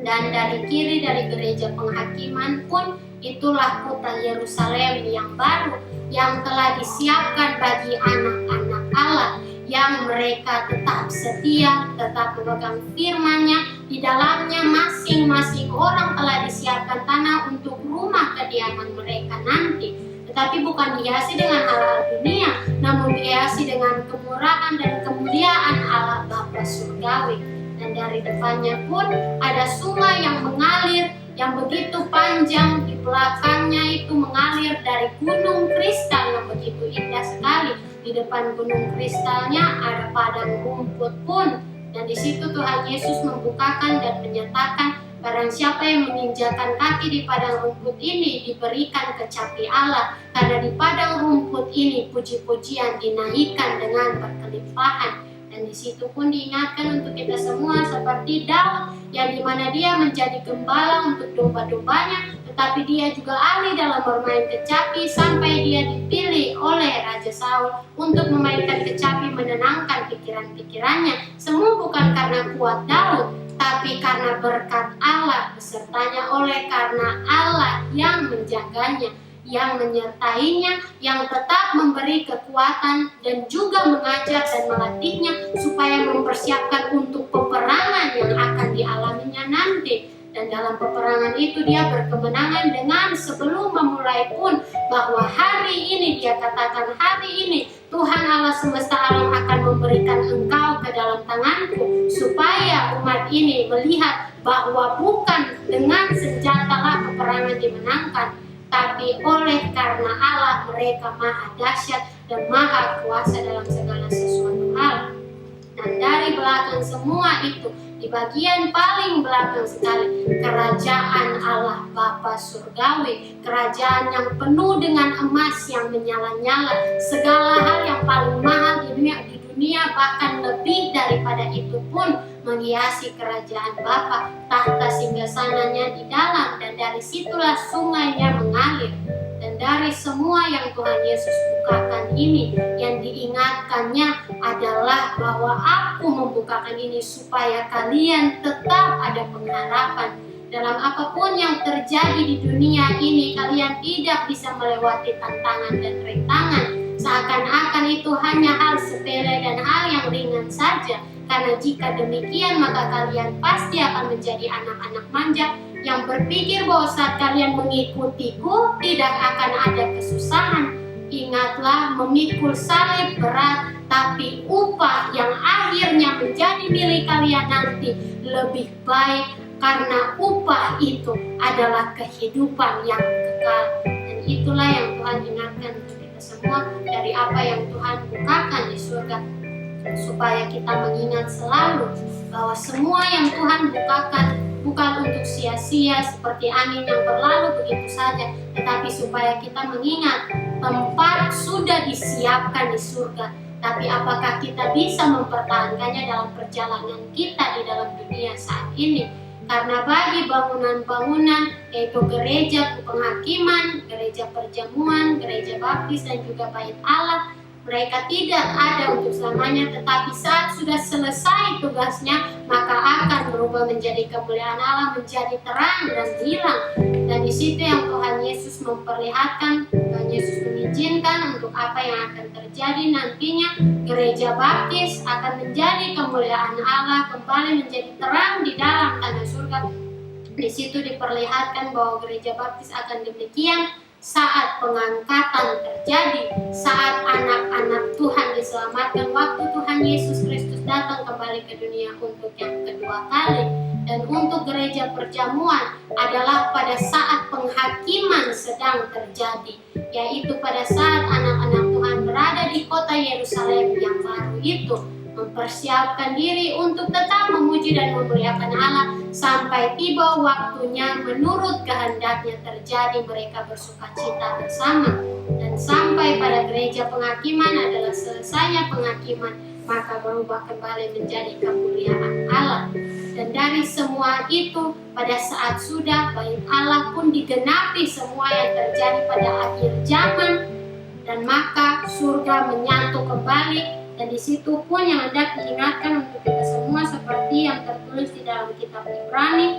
Dan dari kiri dari gereja penghakiman pun, itulah kota Yerusalem yang baru, yang telah disiapkan bagi anak-anak Allah, yang mereka tetap setia, tetap memegang firman-Nya. Di dalamnya masing-masing orang telah disiapkan tanah untuk rumah kediaman mereka nanti. Tetapi bukan dihiasi dengan hal-hal dunia, namun dihiasi dengan kemurahan dan kemuliaan Allah Bapa surgawi. Dan dari depannya pun ada sungai yang mengalir, yang begitu panjang. Di belakangnya itu mengalir dari gunung kristal yang begitu indah sekali. Di depan gunung kristalnya ada padang rumput pun. Dan di situ Tuhan Yesus membukakan dan menyatakan, barang siapa yang menginjakan kaki di padang rumput ini diberikan kecapi Allah. Karena di padang rumput ini puji-pujian dinaikkan dengan berkelimpahan. Dan di situ pun diingatkan untuk kita semua seperti Daud, yang dimana dia menjadi gembala untuk domba-dombanya, tetapi dia juga ahli dalam bermain kecapi sampai dia dipilih oleh Raja Saul untuk memainkan kecapi menenangkan pikiran-pikirannya. Semua bukan karena kuat Daud, tapi karena berkat Allah besertanya, oleh karena Allah yang menjaganya, yang menyertainya, yang tetap memberi kekuatan dan juga mengajar dan melatihnya supaya mempersiapkan untuk peperangan yang akan dialaminya nanti. Dan dalam peperangan itu dia berkemenangan dengan sebelum memulai pun, bahwa hari ini dia katakan, hari ini Tuhan Allah semesta alam akan memberikan engkau ke dalam tanganku, supaya umat ini melihat bahwa bukan dengan senjatalah peperangan dimenangkan, tapi oleh karena Allah mereka maha dahsyat dan maha kuasa dalam segala sesuatu hal. Dan dari belakang semua itu, di bagian paling belakang sekali, kerajaan Allah Bapa surgawi, kerajaan yang penuh dengan emas yang menyala-nyala, segala hal yang paling mahal di dunia, bahkan lebih daripada itu pun menghiasi kerajaan Bapa, tahta singgasananya di dalam, dan dari situlah sungainya mengalir. Dan dari semua yang Tuhan Yesus bukakan ini, yang diingatkannya adalah bahwa aku membukakan ini supaya kalian tetap ada pengharapan. Dalam apapun yang terjadi di dunia ini, kalian tidak bisa melewati tantangan dan rintangan. Seakan-akan itu hanya hal sepele dan hal yang ringan saja. Karena jika demikian, maka kalian pasti akan menjadi anak-anak manja yang berpikir bahwa saat kalian mengikutiku tidak akan ada kesusahan. Ingatlah, memikul salib berat, tapi upah yang akhirnya menjadi milik kalian nanti lebih baik, karena upah itu adalah kehidupan yang kekal. Dan itulah yang Tuhan ingatkan untuk kita semua dari apa yang Tuhan bukakan di surga, supaya kita mengingat selalu bahwa semua yang Tuhan bukakan bukan untuk sia-sia seperti angin yang berlalu begitu saja, tetapi supaya kita mengingat tempat sudah disiapkan di surga. Tapi apakah kita bisa mempertahankannya dalam perjalanan kita di dalam dunia saat ini? Karena bagi bangunan-bangunan, yaitu gereja penghakiman, gereja perjamuan, gereja baptis, dan juga bait Allah, mereka tidak ada untuk selamanya, tetapi saat sudah selesai tugasnya, maka akan berubah menjadi kemuliaan Allah, menjadi terang dan hilang. Dan di situ yang Tuhan Yesus memperlihatkan, Tuhan Yesus mengizinkan untuk apa yang akan terjadi nantinya. Gereja baptis akan menjadi kemuliaan Allah, kembali menjadi terang di dalam tanah surga. Di situ diperlihatkan bahwa gereja baptis akan demikian. Saat pengangkatan terjadi, saat anak-anak Tuhan diselamatkan, waktu Tuhan Yesus Kristus datang kembali ke dunia untuk yang kedua kali. Dan untuk gereja perjamuan adalah pada saat penghakiman sedang terjadi, yaitu pada saat anak-anak Tuhan berada di kota Yerusalem yang baru itu, mempersiapkan diri untuk tetap memuji dan memuliakan Allah sampai tiba waktunya menurut kehendaknya terjadi, mereka bersukacita bersama. Dan sampai pada gereja penghakiman adalah selesainya penghakiman, maka berubah kembali menjadi kemuliaan Allah. Dan dari semua itu, pada saat sudah bait Allah pun digenapi semua yang terjadi pada akhir zaman, dan maka surga menyatu kembali. Dan di situ pun yang hendak diingatkan untuk kita semua seperti yang tertulis di dalam kitab Ibrani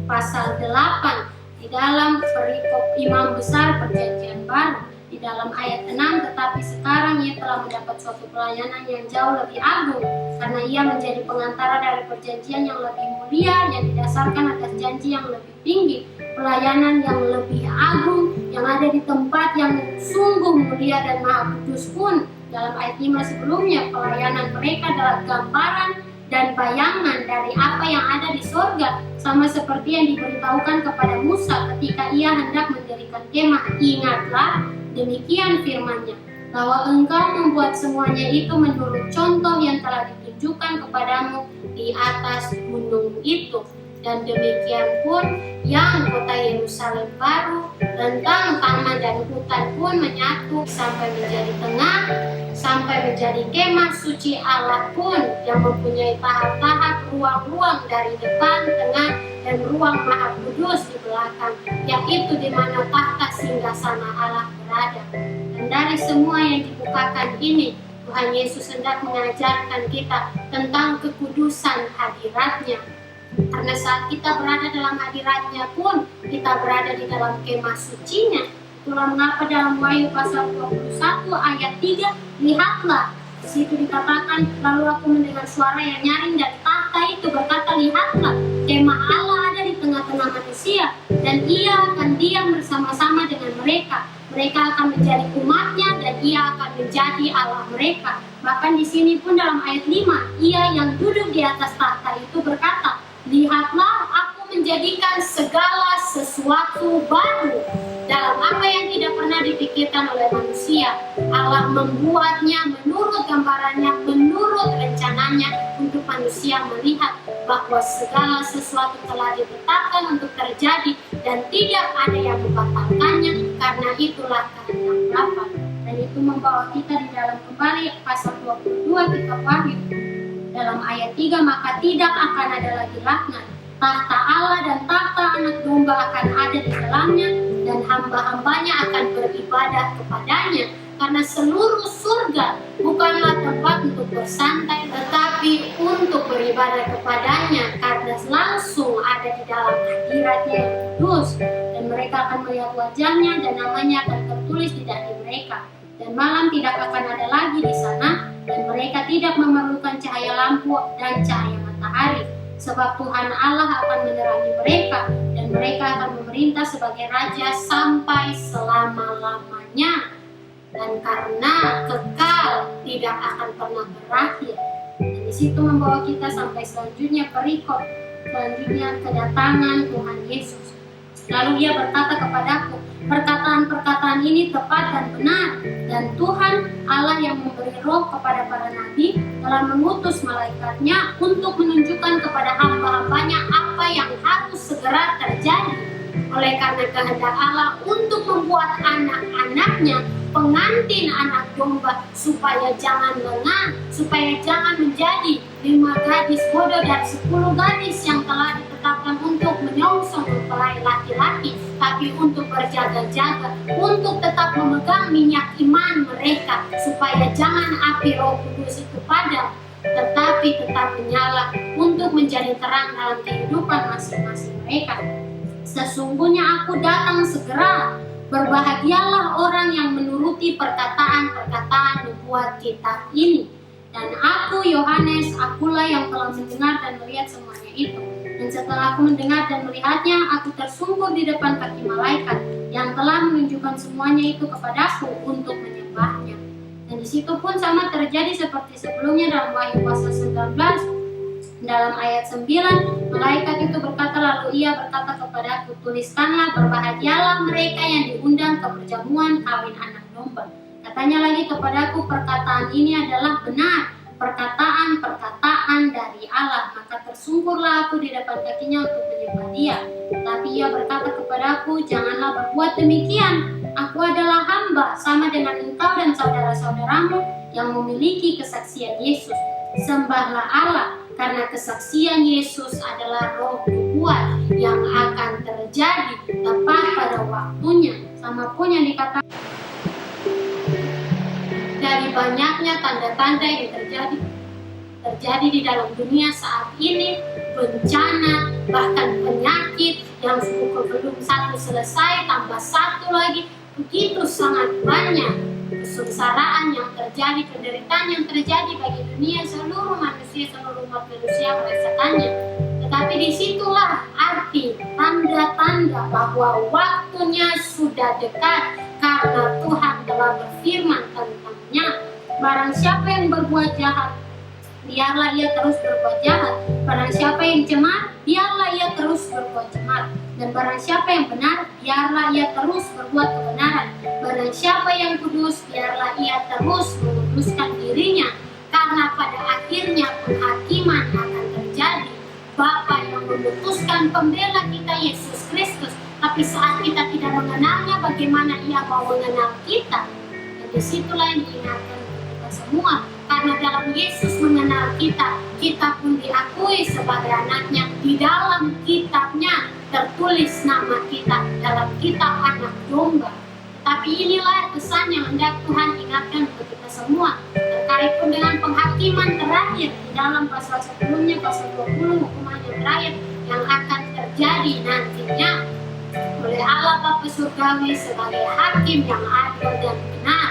pasal 8 di dalam perikop imam besar perjanjian baru di dalam ayat 6, tetapi sekarang ia telah mendapat suatu pelayanan yang jauh lebih agung karena ia menjadi pengantara dari perjanjian yang lebih mulia yang didasarkan atas janji yang lebih tinggi, pelayanan yang lebih agung yang ada di tempat yang sungguh mulia dan maha kudus pun. Dalam ayat 5 sebelumnya, pelayanan mereka adalah gambaran dan bayangan dari apa yang ada di sorga, sama seperti yang diberitahukan kepada Musa ketika ia hendak mendirikan kemah. Ingatlah, demikian firman-Nya, bahwa engkau membuat semuanya itu menurut contoh yang telah ditunjukkan kepadamu di atas gunung itu. Dan demikian pun yang kota Yerusalem baru, tentang tanah dan hutan pun menyatu sampai menjadi tengah, sampai menjadi kemah suci Allah pun yang mempunyai tahap-tahap ruang-ruang dari depan, tengah, dan ruang maha kudus di belakang, yaitu di mana tahta singgasana Allah berada. Dan dari semua yang dibukakan ini, Tuhan Yesus hendak mengajarkan kita tentang kekudusan hadirat-Nya. Karena saat kita berada dalam hadirat-Nya pun, kita berada di dalam kemah suci-Nya. Itulah mengapa dalam Wahyu pasal 21 ayat 3, lihatlah, di situ dikatakan, lalu aku mendengar suara yang nyaring dari tahta itu berkata, lihatlah, kemah Allah ada di tengah-tengah manusia, dan ia akan diam bersama-sama dengan mereka. Mereka akan menjadi umat-Nya dan ia akan menjadi Allah mereka. Bahkan di sini pun dalam ayat 5, ia yang duduk di atas tahta itu berkata, lihatlah, aku menjadikan segala sesuatu baru. Dalam apa yang tidak pernah dipikirkan oleh manusia, Allah membuatnya menurut gambarannya, menurut rencananya, untuk manusia melihat bahwa segala sesuatu telah ditetapkan untuk terjadi dan tidak ada yang membatalkannya, karena itulah kehendak Bapa. Dan itu membawa kita di dalam kembali pasal 22 kitab Wahyu. Dalam ayat 3, maka tidak akan ada lagi laknat. Tahta Allah dan tahta anak domba akan ada di dalamnya, dan hamba-hambanya akan beribadah kepadanya. Karena seluruh surga bukanlah tempat untuk bersantai, tetapi untuk beribadah kepadanya, karena langsung ada di dalam hadirat-Nya yang kudus. Dan mereka akan melihat wajah-Nya dan namanya akan tertulis di dahi mereka. Dan malam tidak akan ada lagi di sana, dan mereka tidak memerlukan cahaya lampu dan cahaya matahari, sebab Tuhan Allah akan menerangi mereka, dan mereka akan memerintah sebagai raja sampai selama-lamanya, dan karena kekal tidak akan pernah berakhir. Dan di situ membawa kita sampai selanjutnya perikop, selanjutnya kedatangan Tuhan Yesus. Lalu ia berkata kepadaku, perkataan-perkataan ini tepat dan benar, dan Tuhan Allah yang memberi roh kepada para nabi telah mengutus malaikatnya untuk menunjukkan kepada hamba-hambanya apa yang harus segera terjadi. Oleh karena kehendak Allah untuk membuat anak-anaknya pengantin anak domba, supaya jangan lengah, supaya jangan menjadi 5 gadis bodoh dan 10 gadis yang telah ditetapkan untuk menyongsong mempelai laki-laki, tapi untuk berjaga-jaga, untuk tetap memegang minyak iman mereka, supaya jangan api Roh Kudus itu padam, tetapi tetap menyala untuk menjadi terang dalam kehidupan masing-masing mereka. Sesungguhnya aku datang segera. Berbahagialah orang yang menuruti perkataan-perkataan nubuat kitab ini. Dan aku, Yohanes, akulah yang telah mendengar dan melihat semuanya itu. Dan setelah aku mendengar dan melihatnya, aku tersungkur di depan kaki malaikat yang telah menunjukkan semuanya itu kepadaku untuk menyembahnya. Dan di situ pun sama terjadi seperti sebelumnya dalam Wahyu pasal 19. Dalam ayat 9, malaikat itu berkata, lalu ia berkata kepadaku, tuliskanlah, berbahagialah mereka yang diundang ke perjamuan kawin anak domba. Katanya lagi kepadaku, perkataan ini adalah benar, perkataan-perkataan ciptaan dari Allah, maka tersungkurlah aku di depan kakinya untuk menyembah Dia. Tapi ia berkata kepadaku, janganlah berbuat demikian. Aku adalah hamba, sama dengan engkau dan saudara-saudaramu yang memiliki kesaksian Yesus. Sembahlah Allah, karena kesaksian Yesus adalah roh nubuat yang akan terjadi tepat pada waktunya. Sama pun yang dikatakan dari banyaknya tanda-tanda yang terjadi di dalam dunia saat ini, bencana, bahkan penyakit yang belum satu selesai, tambah satu lagi, begitu sangat banyak kesengsaraan yang terjadi, penderitaan yang terjadi bagi dunia, seluruh umat manusia merasakannya. Tetapi disitulah arti tanda-tanda bahwa waktunya sudah dekat, karena Tuhan telah berfirman tentangnya. Barang siapa yang berbuat jahat, biarlah ia terus berbuat jahat. Barang siapa yang cemar, biarlah ia terus berbuat cemar. Dan barang siapa yang benar, biarlah ia terus berbuat kebenaran. Barang siapa yang kudus, biarlah ia terus menguduskan dirinya. Karena pada akhirnya penghakiman akan terjadi. Bapa yang memutuskan pembela kita, Yesus Kristus. Tapi saat kita tidak mengenalnya, bagaimana ia mau mengenal kita? Dan disitulah yang diingatkan kita semua. Karena dalam Yesus mengenal kita, kita pun diakui sebagai anaknya. Di dalam kitabnya tertulis nama kita, dalam kitab anak domba. Tapi inilah pesan yang hendak Tuhan ingatkan untuk kita semua. Terkait pun dengan penghakiman terakhir di dalam pasal sebelumnya, pasal 20, hukuman yang terakhir yang akan terjadi nantinya oleh Allah Bapa Surgawi sebagai hakim yang adil dan benar.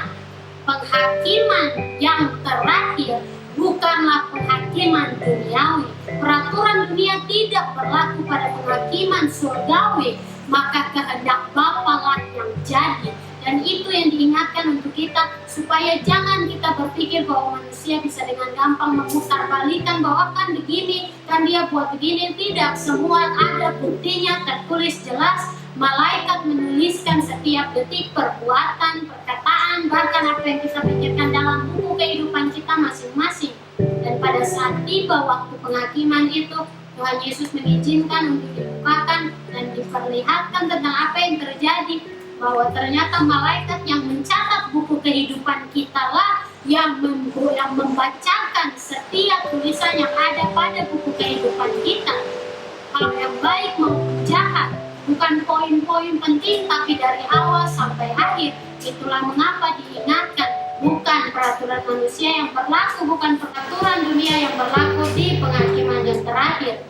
Penghakiman yang terakhir bukanlah penghakiman duniawi. Peraturan dunia tidak berlaku pada penghakiman surgawi, maka kehendak Bapa lah yang jadi. Dan itu yang diingatkan untuk kita, supaya jangan kita berpikir bahwa manusia bisa dengan gampang memutarbalikan bahwa kan begini, kan dia buat begini. Tidak, semua ada buktinya, tertulis jelas. Malaikat menuliskan setiap detik perbuatan, perkataan, bahkan apa yang kita pikirkan dalam buku kehidupan kita masing-masing. Dan pada saat tiba waktu penghakiman itu, Tuhan Yesus mengizinkan untuk dibukakan dan diperlihatkan tentang apa yang terjadi, bahwa ternyata malaikat yang mencatat buku kehidupan kita lah yang membacakan setiap tulisan yang ada pada buku kehidupan kita. Hal yang baik maupun jahat, bukan poin-poin penting, tapi dari awal sampai akhir. Itulah mengapa diingatkan, bukan peraturan manusia yang berlaku, bukan peraturan dunia yang berlaku di penghakiman yang terakhir,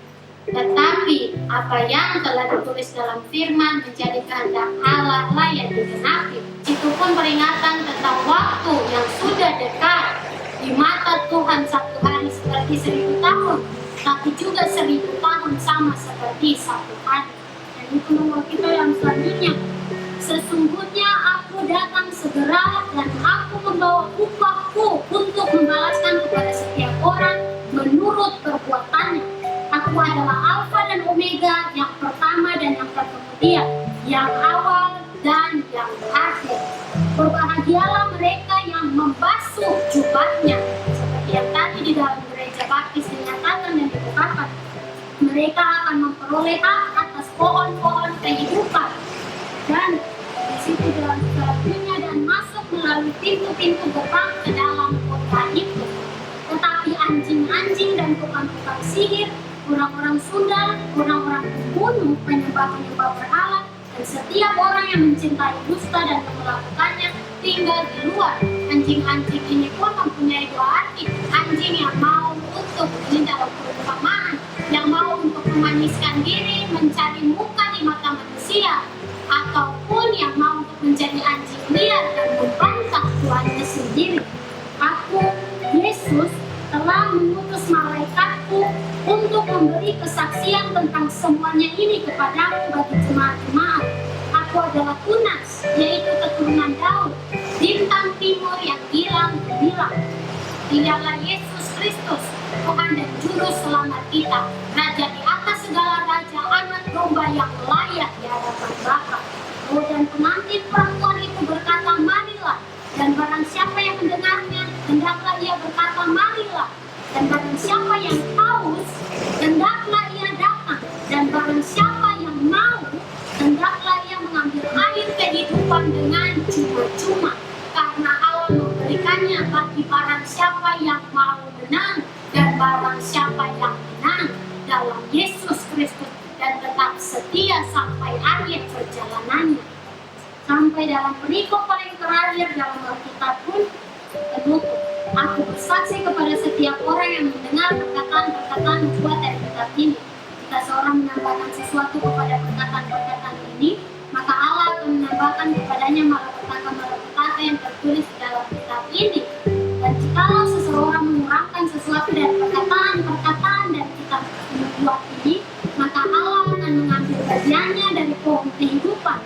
tetapi apa yang telah ditulis dalam firman menjadi kehendak Allah lah yang digenapi. Itu pun peringatan tentang waktu yang sudah dekat. Di mata Tuhan satu hari seperti 1000 tahun, tapi juga 1000 tahun sama seperti satu hari. Dan itu membuat kita yang selanjutnya, sesungguhnya aku datang segera dan aku membawa upahku untuk membalaskan kepada setiap orang menurut perbuatannya. Aku adalah Alfa dan Omega, yang pertama dan yang terkemudian, yang awal dan yang akhir. Berbahagialah mereka yang membasuh jubahnya, seperti yang tadi di dalam gereja baptis dinyatakan dan dibukakan. Mereka akan memperoleh hak atas pohon-pohon kehidupan. Dan di situ dalam selanjutnya dan masuk melalui pintu-pintu gerbang ke dalam kota itu. Tetapi anjing-anjing dan tukang-tukang sihir, orang-orang Sunda, orang-orang pembunuh, penyembah-penyembah berhala, dan setiap orang yang mencintai dusta dan melakukannya tinggal di luar. Anjing-anjing ini pun mempunyai dua arti. Anjing yang mau untuk, ini dalam perumpamaan, yang mau untuk memaniskan diri, mencari muka di mata manusia, ataupun yang mau untuk menjadi anjing liar dan membantah Tuhannya sendiri. Aku, Yesus, telah mengutus malaikatku untuk memberi kesaksian tentang semuanya ini kepadamu bagi jemaat-jemaat. Aku adalah Tunas, yaitu keturunan Daud, bintang timur yang hilang gemilang. Dialah Yesus Kristus, Tuhan dan Juru Selamat kita, Raja di atas segala raja, anak domba yang layak di hadapan Bapa. Oh, dan pengantin perempuan itu berkata, marilah. Dan barang siapa yang mendengarnya, hendaklah ia berkata, marilah. Dan barang siapa siapa yang haus, hendaklah ia datang, dan barang siapa yang mau, hendaklah ia mengambil air kehidupan dengan cuma-cuma, karena Allah memberikannya bagi barang siapa yang mau menang, dan barang siapa yang menang dalam Yesus Kristus dan tetap setia sampai akhir perjalanannya. Sampai dalam perikop paling terakhir dalam Alkitab pun penutup. Aku bersaksi kepada setiap orang yang mendengar perkataan-perkataan membuat dari kitab ini. Jika seorang menambahkan sesuatu kepada perkataan-perkataan ini, maka Allah akan menambahkan kepadanya malapetaka-malapetaka yang tertulis di dalam kitab ini. Dan jikalau seseorang mengurangkan sesuatu dari perkataan-perkataan dari kitab nubuat ini, maka Allah akan mengambil bagiannya dari pohon kehidupan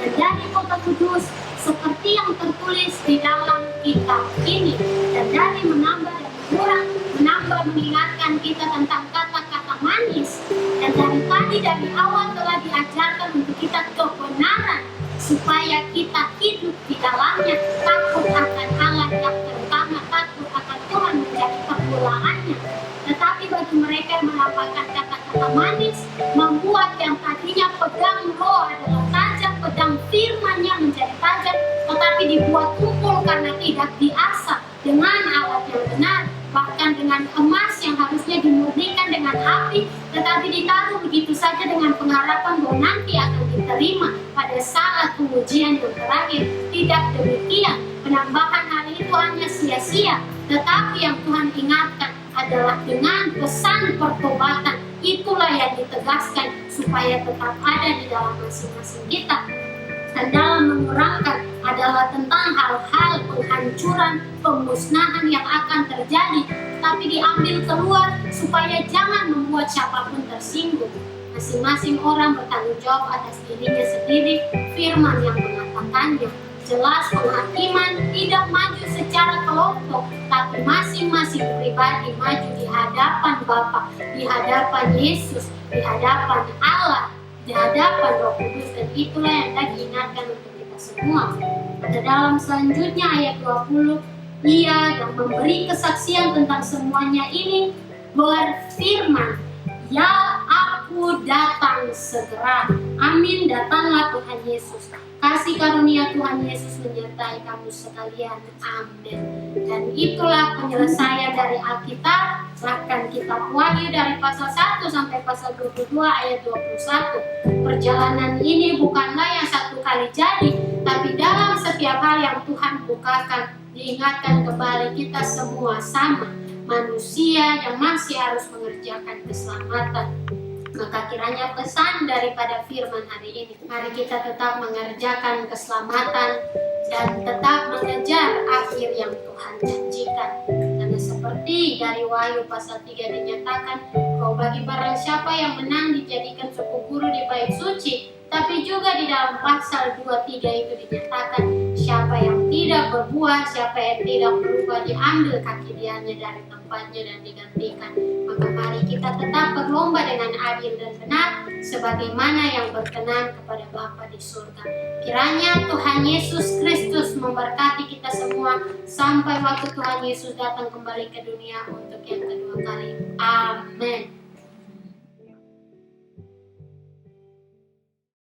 dan dari kota kudus, seperti yang tertulis di dalam kitab ini, dan dari menambah dan mengurang, menambah mengingatkan kita tentang kata-kata manis, dan dari awal telah diajarkan untuk kita kebenaran, supaya kita hidup di dalamnya, takut akan Allah yang terutama, takut akan Tuhan menjadi permulaannya. Tetapi bagi mereka yang melambangkan kata-kata manis, membuat yang tadinya pedang roh adalah tajam, pedang firman-Nya menjadi tajam, tetapi dibuat tumpul karena tidak diasah dengan alat yang benar, bahkan dengan emas yang harusnya dimurnikan dengan api, tetapi ditaruh begitu saja dengan pengharapan bahwa nanti akan diterima pada saat pengujian yang terakhir. Tidak demikian, penambahan hal itu hanya sia-sia, tetapi yang Tuhan ingatkan adalah dengan pesan pertobatan, itulah yang ditegaskan supaya tetap ada di dalam masing-masing kita. Dan dalam mengurangkan adalah tentang hal-hal penghancuran, pemusnahan yang akan terjadi, tapi diambil keluar supaya jangan membuat siapapun tersinggung. Masing-masing orang bertanggung jawab atas dirinya sendiri, firman yang mengatakannya. Jelas penghakiman tidak maju secara kelompok, tapi masing-masing pribadi maju di hadapan Bapa, di hadapan Yesus, di hadapan Allah, di hadapan Roh Kudus, dan itulah yang tadi diingatkan untuk kita semua. Pada dalam selanjutnya ayat 20, Ia yang memberi kesaksian tentang semuanya ini berfirman, "Ya, Aku datang segera." Amin, datanglah Tuhan Yesus. Kasih karunia Tuhan Yesus menyertai kamu sekalian. Amin. Dan itulah penyelesaian dari Alkitab. Bahkan kitab Wahyu dari pasal 1 sampai pasal 22 ayat 21. Perjalanan ini bukanlah yang satu kali jadi, tapi dalam setiap hal yang Tuhan bukakan, diingatkan kembali kita semua sama manusia yang masih harus mengerjakan keselamatan. Maka kiranya pesan daripada firman hari ini, mari kita tetap mengerjakan keselamatan dan tetap mengejar akhir yang Tuhan janjikan. Karena seperti dari Wahyu pasal 3 dinyatakan, bahwa bagi barang siapa yang menang dijadikan suku guru di bait suci. Tapi juga di dalam pasal 23 itu dinyatakan, siapa yang tidak berbuah, siapa yang tidak berubah, diambil kaki dianya dari tempatnya dan digantikan. Maka mari kita tetap berlomba dengan adil dan benar, sebagaimana yang berkenan kepada Bapa di surga. Kiranya Tuhan Yesus Kristus memberkati kita semua sampai waktu Tuhan Yesus datang kembali ke dunia untuk yang kedua kali. Amin.